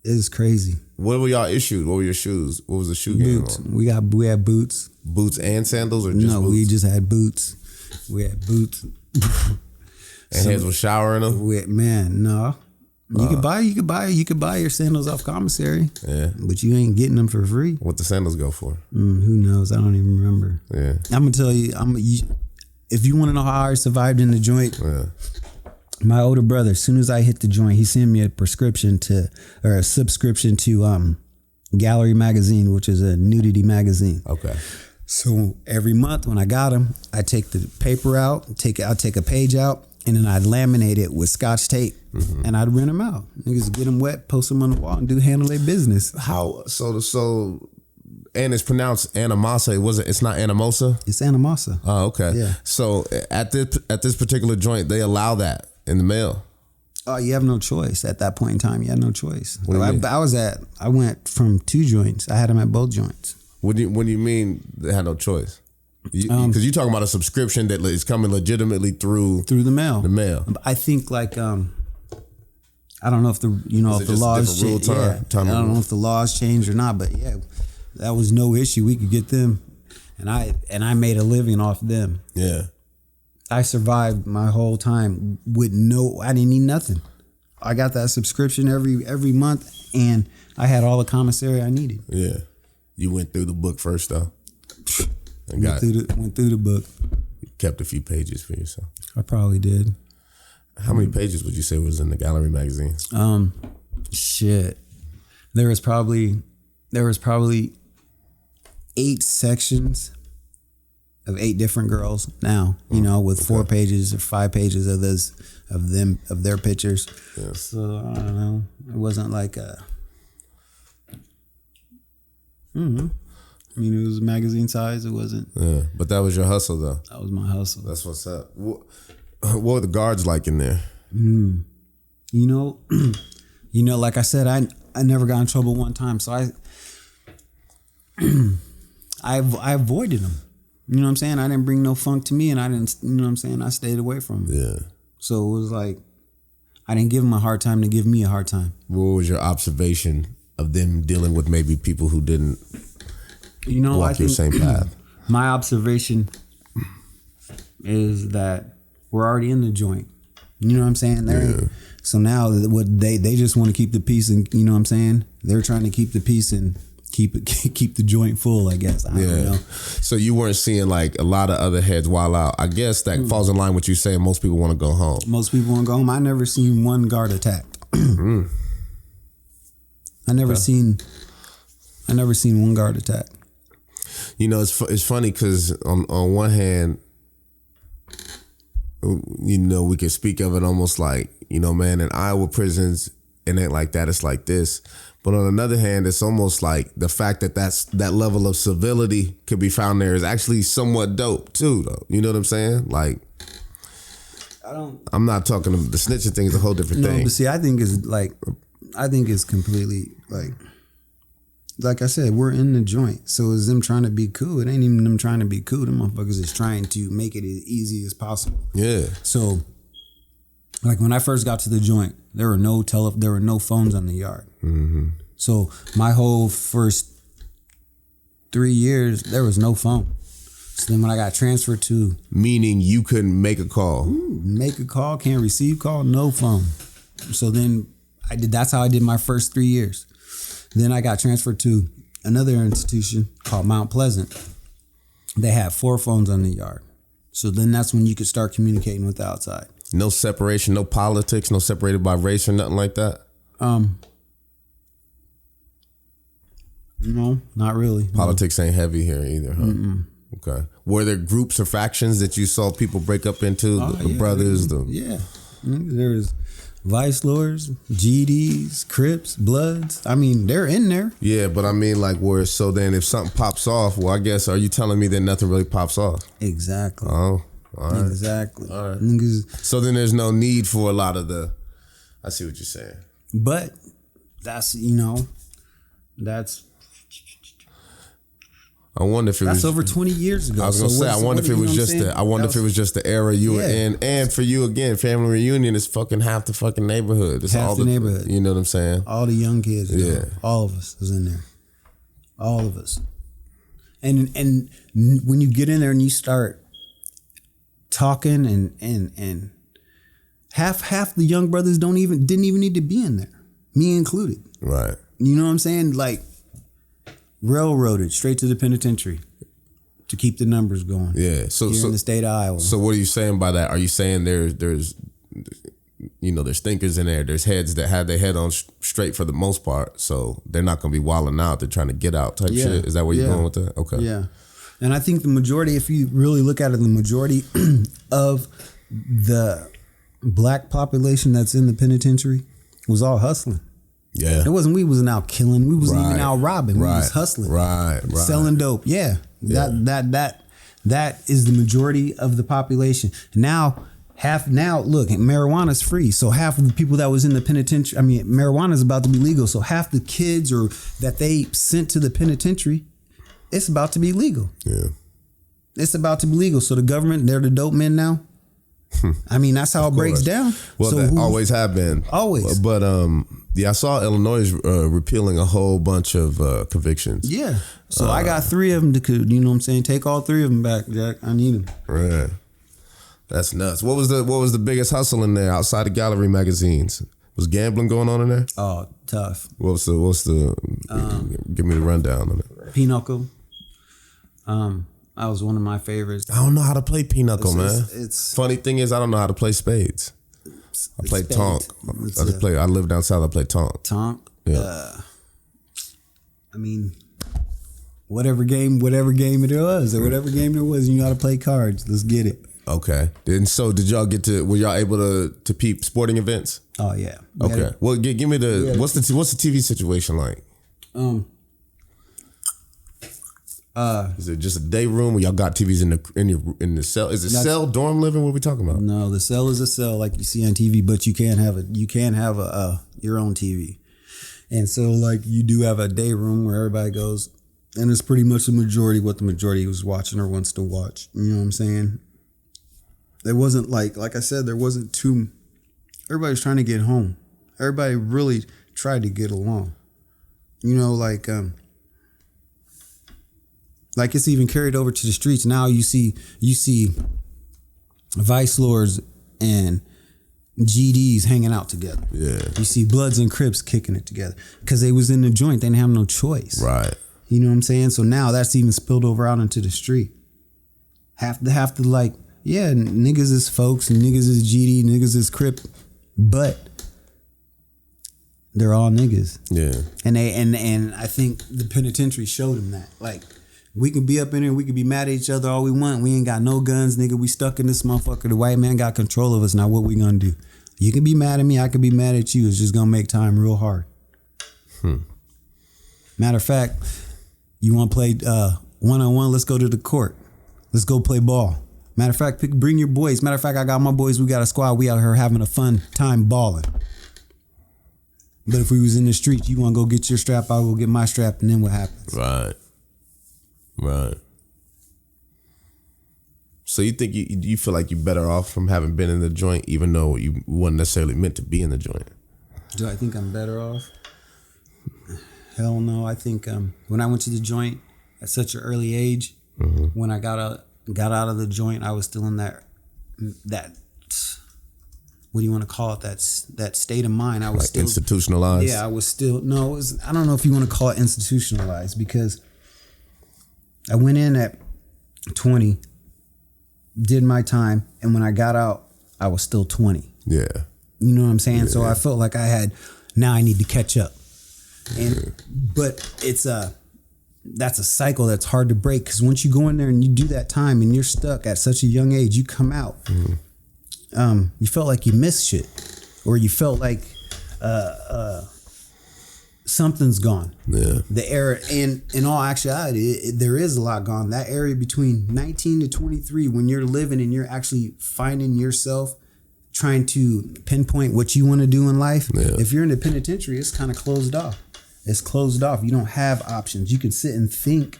it was crazy. What were y'all issued? What were your shoes? What was the shoe game boots. on? We had boots. Boots and sandals, or just boots? No, we just had boots. We had boots. And heads was showering them? No. You could buy your sandals off commissary. Yeah. But you ain't getting them for free. What the sandals go for? Who knows? I don't even remember. Yeah. I'm gonna tell you, if you want to know how I survived in the joint, my older brother, as soon as I hit the joint, he sent me a subscription to Gallery Magazine, which is a nudity magazine. Okay. So every month when I got him, I take the paper out, I'll take a page out, and then I'd laminate it with Scotch tape, and I'd rent them out. Niggas get them wet, post them on the wall, and handle their business. How so? And it's pronounced Anamosa. It's not Anamosa. It's Anamosa. Oh, okay. Yeah. So at this particular joint, they allow that in the mail. Oh, you have no choice at that point in time. You had no choice. What do you mean? I went from 2 joints. I had them at both joints. What do you mean they had no choice? Because you're talking about a subscription that is coming legitimately through the mail. The mail. I think I don't know if the laws changed. I don't know if the laws changed or not, but yeah, that was no issue. We could get them, and I made a living off them. Yeah. I survived my whole time with I didn't need nothing. I got that subscription every month, and I had all the commissary I needed. Yeah. You went through the book first though. Went through the book. You kept a few pages for yourself. I probably did. How many pages would you say was in the Gallery magazine? Shit. There was probably 8 sections of 8 different girls now, with 4 pages or 5 pages of their pictures. Yeah. So I don't know. It wasn't like it was magazine size. It wasn't. Yeah, but that was your hustle, though. That was my hustle. That's what's up. What were the guards like in there? Like I said, I never got in trouble one time, so I avoided them. You know what I'm saying? I didn't bring no funk to me, and I didn't. You know what I'm saying? I stayed away from them. Yeah. So it was like I didn't give them a hard time to give me a hard time. What was your observation of them dealing with maybe people who didn't? Walk your same path. My observation is that we're already in the joint. You know what I'm saying? So now what they just want to keep the peace, and you know what I'm saying? They're trying to keep the peace and keep the joint full, I guess. I don't know. So you weren't seeing like a lot of other heads while out. I guess that falls in line with you saying most people want to go home. Most people want to go home. I never seen one guard attacked. I never seen one guard attacked. It's funny because on one hand, we could speak of it almost like, man, in Iowa prisons, it ain't like that. It's like this. But on another hand, it's almost like the fact that level of civility could be found there is actually somewhat dope too, though. You know what I'm saying? Like, I'm not talking the snitching thing is a whole different thing. But see, I think it's completely like I said, we're in the joint. So it's them trying to be cool. It ain't even them trying to be cool. Them motherfuckers is trying to make it as easy as possible. Yeah. So, like when I first got to the joint, there were no phones on the yard. Mm-hmm. So my whole first 3 years, there was no phone. So then when I got transferred to... Meaning you couldn't make a call. Make a call, can't receive call, no phone. So then That's how I did my first 3 years. Then I got transferred to another institution called Mount Pleasant. They had 4 phones on the yard. So then that's when you could start communicating with the outside. No separation, no politics, no separated by race or nothing like that? No, not really. Politics ain't heavy here either, huh? Mm-mm. Okay. Were there groups or factions that you saw people break up into? The brothers? There's Vice Lords, GDs, Crips, Bloods. I mean, they're in there. Yeah, but I mean, like, so then if something pops off, well, I guess, are you telling me that nothing really pops off? Exactly. Oh, all right. Exactly. All right. So then there's no need for a lot of I see what you're saying. But that's, that's... I wonder if that's over 20 years ago. I was gonna say, I wonder if it was just the era you were in, and for you again, family reunion is fucking half the fucking neighborhood. It's half all the neighborhood. You know what I'm saying? All the young kids. All of us was in there. All of us. And when you get in there and you start talking and half the young brothers didn't even need to be in there, me included. Right. You know what I'm saying? Like, railroaded straight to the penitentiary to keep the numbers going. Yeah. So in the state of Iowa. So what are you saying by that? Are you saying there's thinkers in there, there's heads that have their head on straight for the most part, so they're not going to be wilding out, they're trying to get out type shit? Is that where you're going with that? Okay. Yeah. And I think the majority, if you really look at it, the majority of the black population that's in the penitentiary was all hustling. Yeah. It wasn't we wasn't out killing. We wasn't even out robbing. We was hustling. Right. Selling dope. Yeah. That is the majority of the population. Now, look, marijuana's free. So half of the people that was in the penitentiary, marijuana's about to be legal. So half the kids or that they sent to the penitentiary, it's about to be legal. Yeah. It's about to be legal. So the government, they're the dope men now. That's how it breaks down. Well, so that always have been. Always. But I saw Illinois repealing a whole bunch of convictions. Yeah. So I got 3 of them take all 3 of them back, Jack. I need them. Right. That's nuts. What was the biggest hustle in there outside of gallery magazines? Was gambling going on in there? Oh, tough. What's the give me the rundown on it. Pinochle. That was one of my favorites. I don't know how to play pinochle, man. It's funny thing is I don't know how to play spades. I play tonk. I live down south. I play tonk. Tonk. Yeah. Whatever game it was, or whatever game there was, you know how to play cards. Let's get it. Okay. And so were y'all able to peep sporting events? Oh yeah. Okay. Well, give me what's the TV situation like? Is it just a day room where y'all got TVs in the cell? Is it cell dorm living? What are we talking about? No, the cell is a cell like you see on TV, but you can't have your own TV. And so like you do have a day room where everybody goes, and it's pretty much the majority what the majority was watching or wants to watch. You know what I'm saying? There wasn't like I said, there wasn't too. Everybody's trying to get home. Everybody really tried to get along. Like it's even carried over to the streets. Now you see Vice Lords and GDs hanging out together. Yeah. You see Bloods and Crips kicking it together because they was in the joint. They didn't have no choice. Right. You know what I'm saying? So now that's even spilled over out into the street. Have to like, yeah, niggas is folks and niggas is GD, niggas is Crip, but they're all niggas. Yeah. And I think the penitentiary showed them that. Like, we can be up in here, we can be mad at each other all we want. We ain't got no guns, nigga. We stuck in this motherfucker. The white man got control of us. Now what we gonna do? You can be mad at me, I can be mad at you. It's just gonna make time real hard. Matter of fact, you wanna play one-on-one, let's go to the court. Let's go play ball. Matter of fact, bring your boys. Matter of fact, I got my boys, we got a squad, we out here having a fun time balling. But if we was in the street, you wanna go get your strap, I'll go get my strap, and then what happens? Right. So you think you feel like you're better off from having been in the joint, even though you weren't necessarily meant to be in the joint? Do I think I'm better off? Hell no. I think when I went to the joint at such an early age, when I got out of the joint, I was still in that what do you want to call it? That state of mind. I was like still institutionalized. Yeah, I was still no. It was, I don't know if you want to call it institutionalized, because I went in at 20, did my time, and when I got out, I was still 20. Yeah. You know what I'm saying? Yeah. So I felt like now I need to catch up. But that's a cycle that's hard to break, because once you go in there and you do that time and you're stuck at such a young age, you come out, you felt like you missed shit, or you felt like something's gone. Yeah. The era, and in all actuality, there is a lot gone. That area between 19 to 23, when you're living and you're actually finding yourself, trying to pinpoint what you want to do in life. Yeah. If you're in the penitentiary, it's kind of closed off. It's closed off. You don't have options. You can sit and think,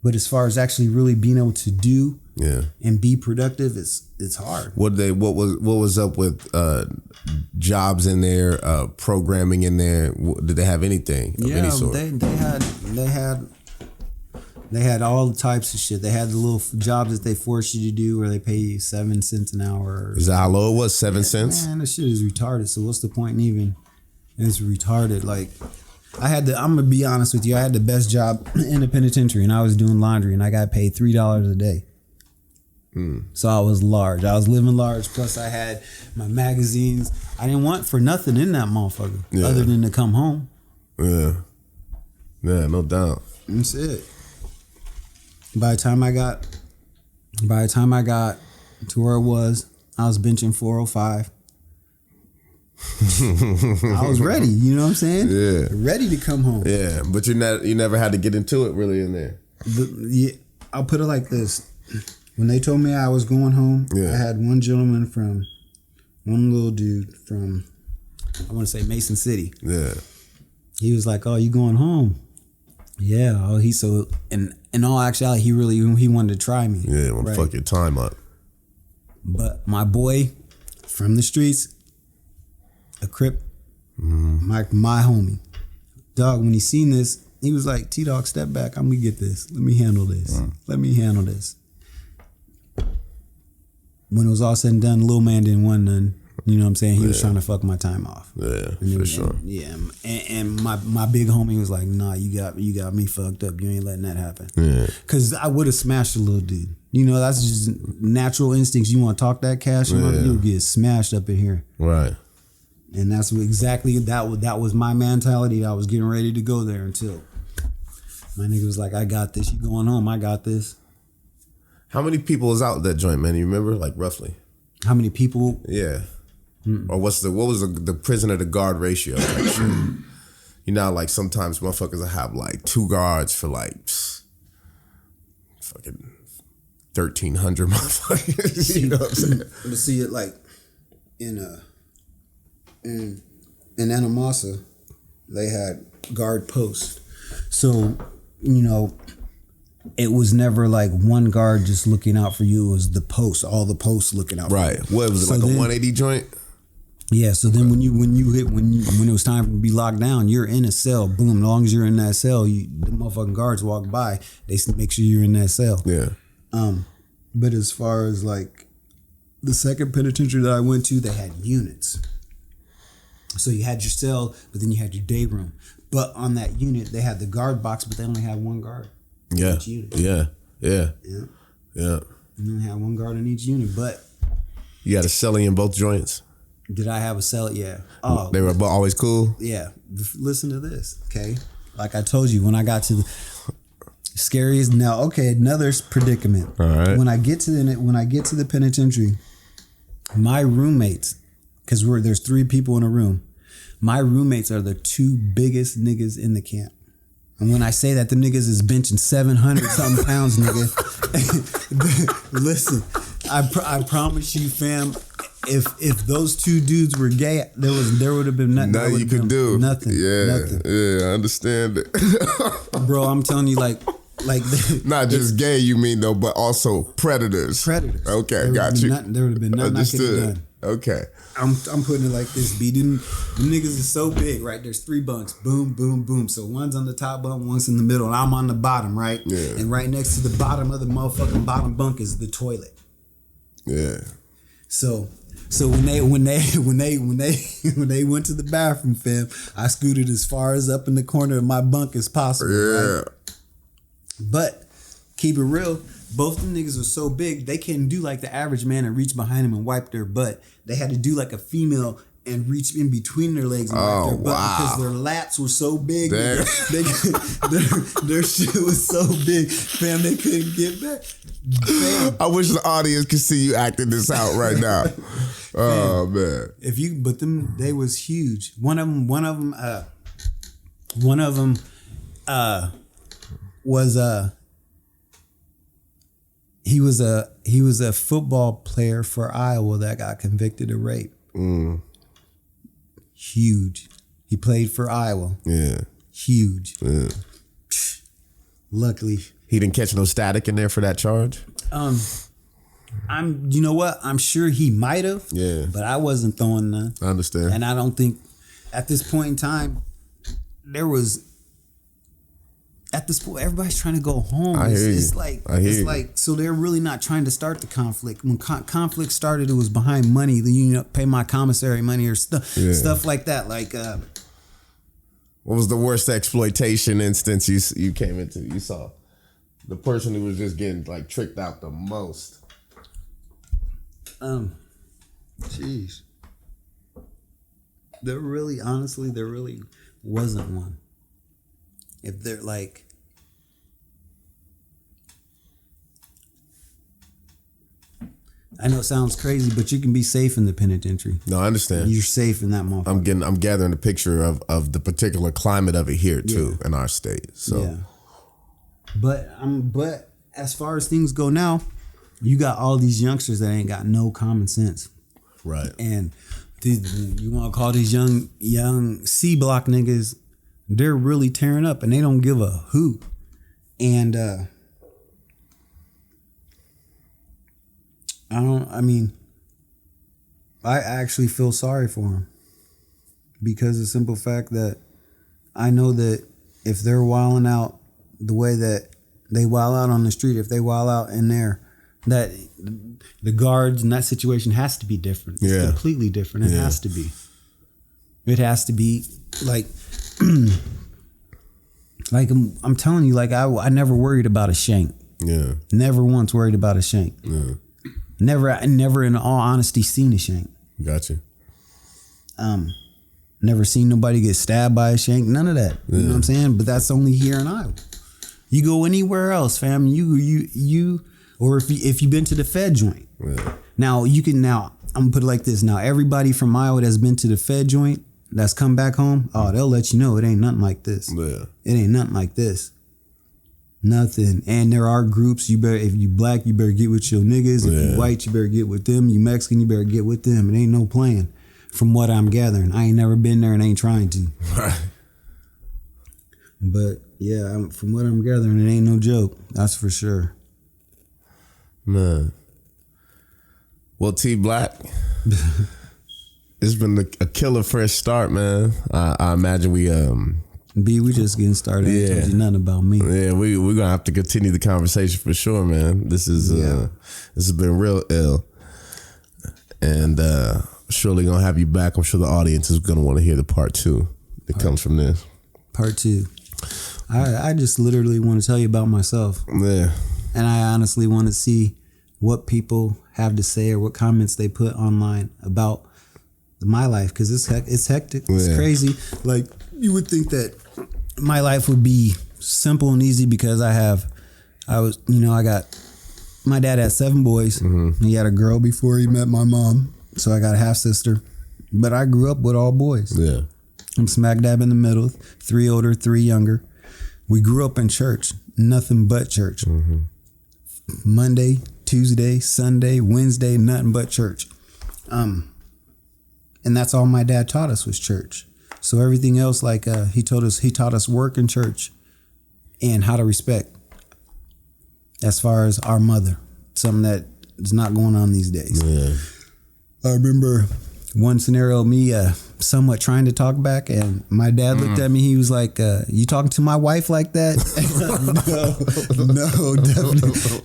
but as far as actually really being able to do and be productive, it's hard. What was up with jobs in there, programming in there? Did they have anything of any sort? They had all types of shit. They had the little jobs that they force you to do where they pay you 7 cents an hour. Is that how low it was? 7 cents? Man, that shit is retarded. So what's the point in even? It's retarded. Like, I'm gonna be honest with you. I had the best job in the penitentiary, and I was doing laundry, and I got paid $3 a day. So I was large. I was living large. Plus, I had my magazines. I didn't want for nothing in that motherfucker other than to come home. Yeah, no doubt. That's it. By the time I got to where it was, I was benching 405. I was ready, you know what I'm saying? Yeah. Ready to come home. Yeah, but you never had to get into it really in there. I'll put it like this. When they told me I was going home, I had one little dude from, I want to say Mason City. Yeah. He was like, "Oh, you going home?" Yeah. Oh, in all actuality, he wanted to try me. Yeah, want to fuck your time up. But my boy from the streets, a Crip, my homie, dog, when he seen this, he was like, "T-Dog, step back. I'm gonna get this. Let me handle this. Let me handle this." When it was all said and done, little man didn't want none. You know what I'm saying? He was trying to fuck my time off. Yeah, for sure. And my big homie was like, "Nah, you got me fucked up. You ain't letting that happen." Yeah. Cause I would have smashed a little dude. You know, that's just natural instincts. You want to talk that cash, you'll get smashed up in here. Right. And that's that was my mentality. I was getting ready to go there until my nigga was like, "I got this. You going home? I got this." How many people was out that joint, man? You remember, like roughly? How many people? Yeah. Or what was the prisoner to guard ratio? Like, you know, like sometimes motherfuckers will have like 2 guards for like fucking 1,300 motherfuckers. You know what I'm saying? To see it like in Anamasa, they had guard posts. So, you know, it was never like one guard just looking out for you. It was the posts, all the posts looking out for you. Right. What was it, like a 180 joint? Yeah, so then when it was time to be locked down, you're in a cell. Boom, as long as you're in that cell, the motherfucking guards walk by, they make sure you're in that cell. Yeah. But as far as like the second penitentiary that I went to, they had units. So you had your cell, but then you had your day room. But on that unit, they had the guard box, but they only had one guard. Yeah. Each unit. Yeah. You only had one guard in each unit, but you had a cellie in both joints. Did I have a cell? Yeah. Oh, they were always cool. Yeah. Listen to this, okay? Like I told you, when I got to the scariest. Now, okay, another predicament. All right. When I get to the penitentiary, my roommates, because there's 3 people in a room, my roommates are the 2 biggest niggas in the camp. And when I say that, the niggas is benching 700 something pounds, nigga. Listen, I promise you, fam. If those 2 dudes were gay, there would have been nothing. Nothing you could do. Nothing. Yeah, nothing. Yeah, I understand it. Bro, I'm telling you, like not just gay, you mean though, but also predators. Predators. Okay, got you. There would have been nothing Understood. I could have done. Okay. I'm putting it like this, B. The niggas is so big, right? There's 3 bunks. Boom, boom, boom. So one's on the top bunk, one's in the middle, and I'm on the bottom, right? Yeah. And right next to the bottom of the motherfucking bottom bunk is the toilet. Yeah. So So when they went to the bathroom, fam, I scooted as far as up in the corner of my bunk as possible. Yeah. Right? But keep it real, both them niggas were so big they couldn't do like the average man and reach behind him and wipe their butt. They had to do like a female and reach in between their legs and wipe their butt because their lats were so big. Their shit was so big, fam, they couldn't get back. Fam. I wish the audience could see you acting this out right now. Oh man! But they was huge. One of them was he was a football player for Iowa that got convicted of rape. Huge. He played for Iowa. Yeah. Huge. Yeah. Luckily, he didn't catch no static in there for that charge. You know what? I'm sure he might have. Yeah. But I wasn't throwing none. I understand. And I don't think at this point in time at this point everybody's trying to go home. It's like so they're really not trying to start the conflict. When conflict started, it was behind money. The pay my commissary money or stuff like that. Like what was the worst exploitation instance you came into? You saw the person who was just getting like tricked out the most. Jeez. There really wasn't one. If they're like, I know it sounds crazy, but you can be safe in the penitentiary. No, I understand. You're safe in that motherfucker. I'm gathering a picture of the particular climate of it here too in our state. So, yeah. But as far as things go now, you got all these youngsters that ain't got no common sense. Right. And you want to call these young C block niggas, they're really tearing up and they don't give a hoot. And I actually feel sorry for them because of the simple fact that I know that if they're wilding out the way that they wild out on the street, if they wild out in there, that the guards in that situation has to be different. It's completely different. It has to be. It has to be like, like I'm telling you, like I never worried about a shank. Yeah. Never once worried about a shank. Yeah. Never in all honesty seen a shank. Gotcha. Never seen nobody get stabbed by a shank. None of that. You know what I'm saying? But that's only here in Iowa. You go anywhere else, fam. You or if you've been to the Fed joint. Yeah. Now I'm gonna put it like this. Now everybody from Iowa that's been to the Fed joint that's come back home, they'll let you know it ain't nothing like this. Yeah. It ain't nothing like this. Nothing. And there are groups, if you black, you better get with your niggas. If you white, you better get with them. You Mexican, you better get with them. It ain't no playing from what I'm gathering. I ain't never been there and ain't trying to. Right. But yeah, from what I'm gathering, it ain't no joke. That's for sure. Man. Well, T Black, it's been a killer fresh start, man. I imagine we just getting started. I ain't told you nothing about me. Yeah, we're gonna have to continue the conversation for sure, man. This has been real ill. And surely gonna have you back. I'm sure the audience is gonna want to hear the part 2 that comes from this. Part 2. I just literally want to tell you about myself. Yeah. And I honestly want to see what people have to say or what comments they put online about my life, because it's hectic. It's crazy. Like, you would think that my life would be simple and easy because I got, my dad had 7 boys. Mm-hmm. He had a girl before he met my mom. So I got a half sister, but I grew up with all boys. Yeah. I'm smack dab in the middle, 3 older, 3 younger. We grew up in church, nothing but church. Mm-hmm. Monday, Tuesday, Sunday, Wednesday, nothing but church. And that's all my dad taught us was church. So everything else, like he taught us work in church and how to respect as far as our mother, something that is not going on these days. Yeah. I remember one scenario, me somewhat trying to talk back, and my dad looked at me. He was like, "You talking to my wife like that?"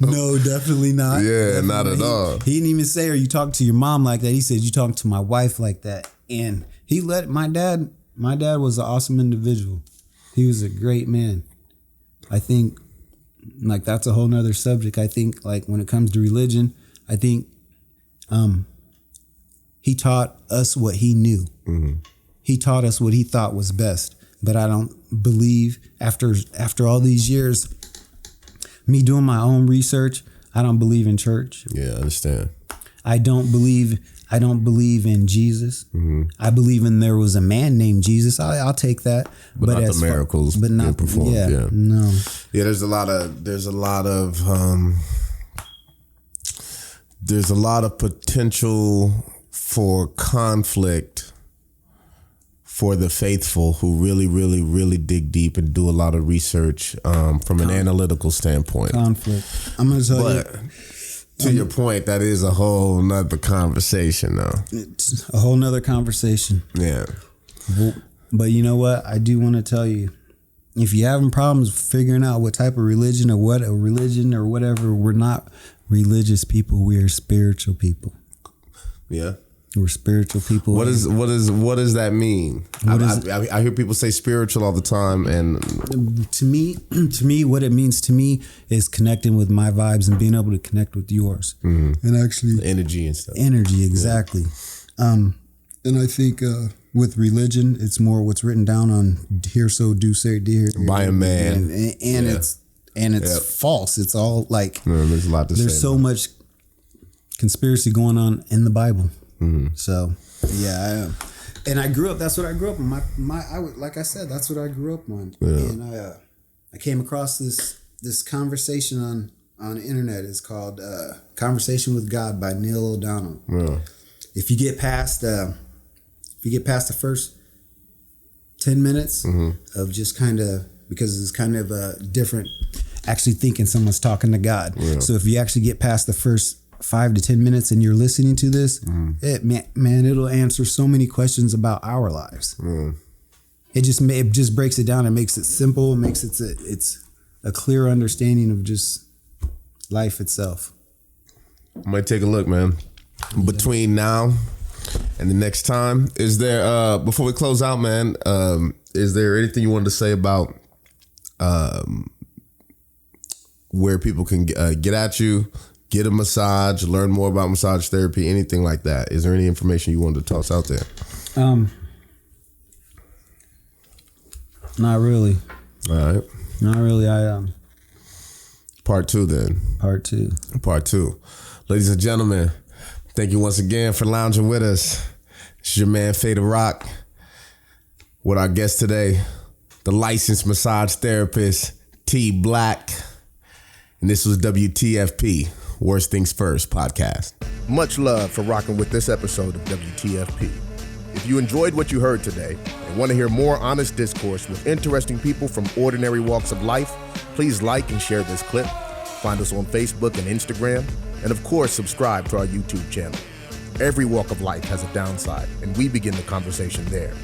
No, definitely not. Yeah, definitely. not at all. He didn't even say, "Are you talking to your mom like that?" He said, "You talking to my wife like that?" And he let my dad. My dad was an awesome individual. He was a great man. I think, like, that's a whole nother subject. I think, like, when it comes to religion, I think he taught us what he knew. Mm-hmm. He taught us what he thought was best. But I don't believe, after all these years, me doing my own research, I don't believe in church. Yeah, I understand. I don't believe in Jesus. Mm-hmm. I believe in there was a man named Jesus. I'll take that. But not the miracles but not performed. Yeah, no. Yeah, there's a lot of potential for conflict for the faithful who really, really, really dig deep and do a lot of research from an analytical standpoint. Conflict. I'm going to tell you. To your point, that is a whole nother conversation, though. It's a whole nother conversation. Yeah. But you know what? I do want to tell you, if you're having problems figuring out what type of religion or what a religion or whatever, we're not religious people. We are spiritual people. Yeah. We're spiritual people. What does that mean? I hear people say spiritual all the time, and to me, what it means to me is connecting with my vibes and being able to connect with yours, and actually the energy and stuff. Energy, exactly. Yeah. And I think with religion, it's more what's written down on "Hear so, do say, dear" by a man, and it's false. It's all like there's a lot to say. There's so much conspiracy going on in the Bible. Mm-hmm. So, yeah, and I grew up. That's what I grew up on. Like I said, that's what I grew up on. Yeah. And I came across this conversation on the internet. It's called "Conversation with God" by Neil O'Donnell. Yeah. If you get past the first 10 minutes of just kind of, because it's kind of different, actually thinking someone's talking to God. Yeah. So if you actually get past the first 5 to 10 minutes and you're listening to this, it'll answer so many questions about our lives. It just breaks it down and makes it simple. It makes it's a clear understanding of just life itself. I might take a look, man. Between now and the next time, is there before we close out, man, is there anything you wanted to say about where people can get at you, get a massage, learn more about massage therapy, anything like that? Is there any information you wanted to toss out there? Not really. All right. Not really. Part 2 then. Part 2. Ladies and gentlemen, thank you once again for lounging with us. It's your man, Fatal Rock, with our guest today, the licensed massage therapist, T Black. And this was WTFP, Worst Things First podcast. Much love for rocking with this episode of WTFP. If you enjoyed what you heard today and want to hear more honest discourse with interesting people from ordinary walks of life, please like and share this clip. Find us on Facebook and Instagram. And of course, subscribe to our YouTube channel. Every walk of life has a downside, and we begin the conversation there.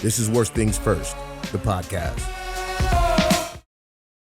This is Worst Things First, the podcast.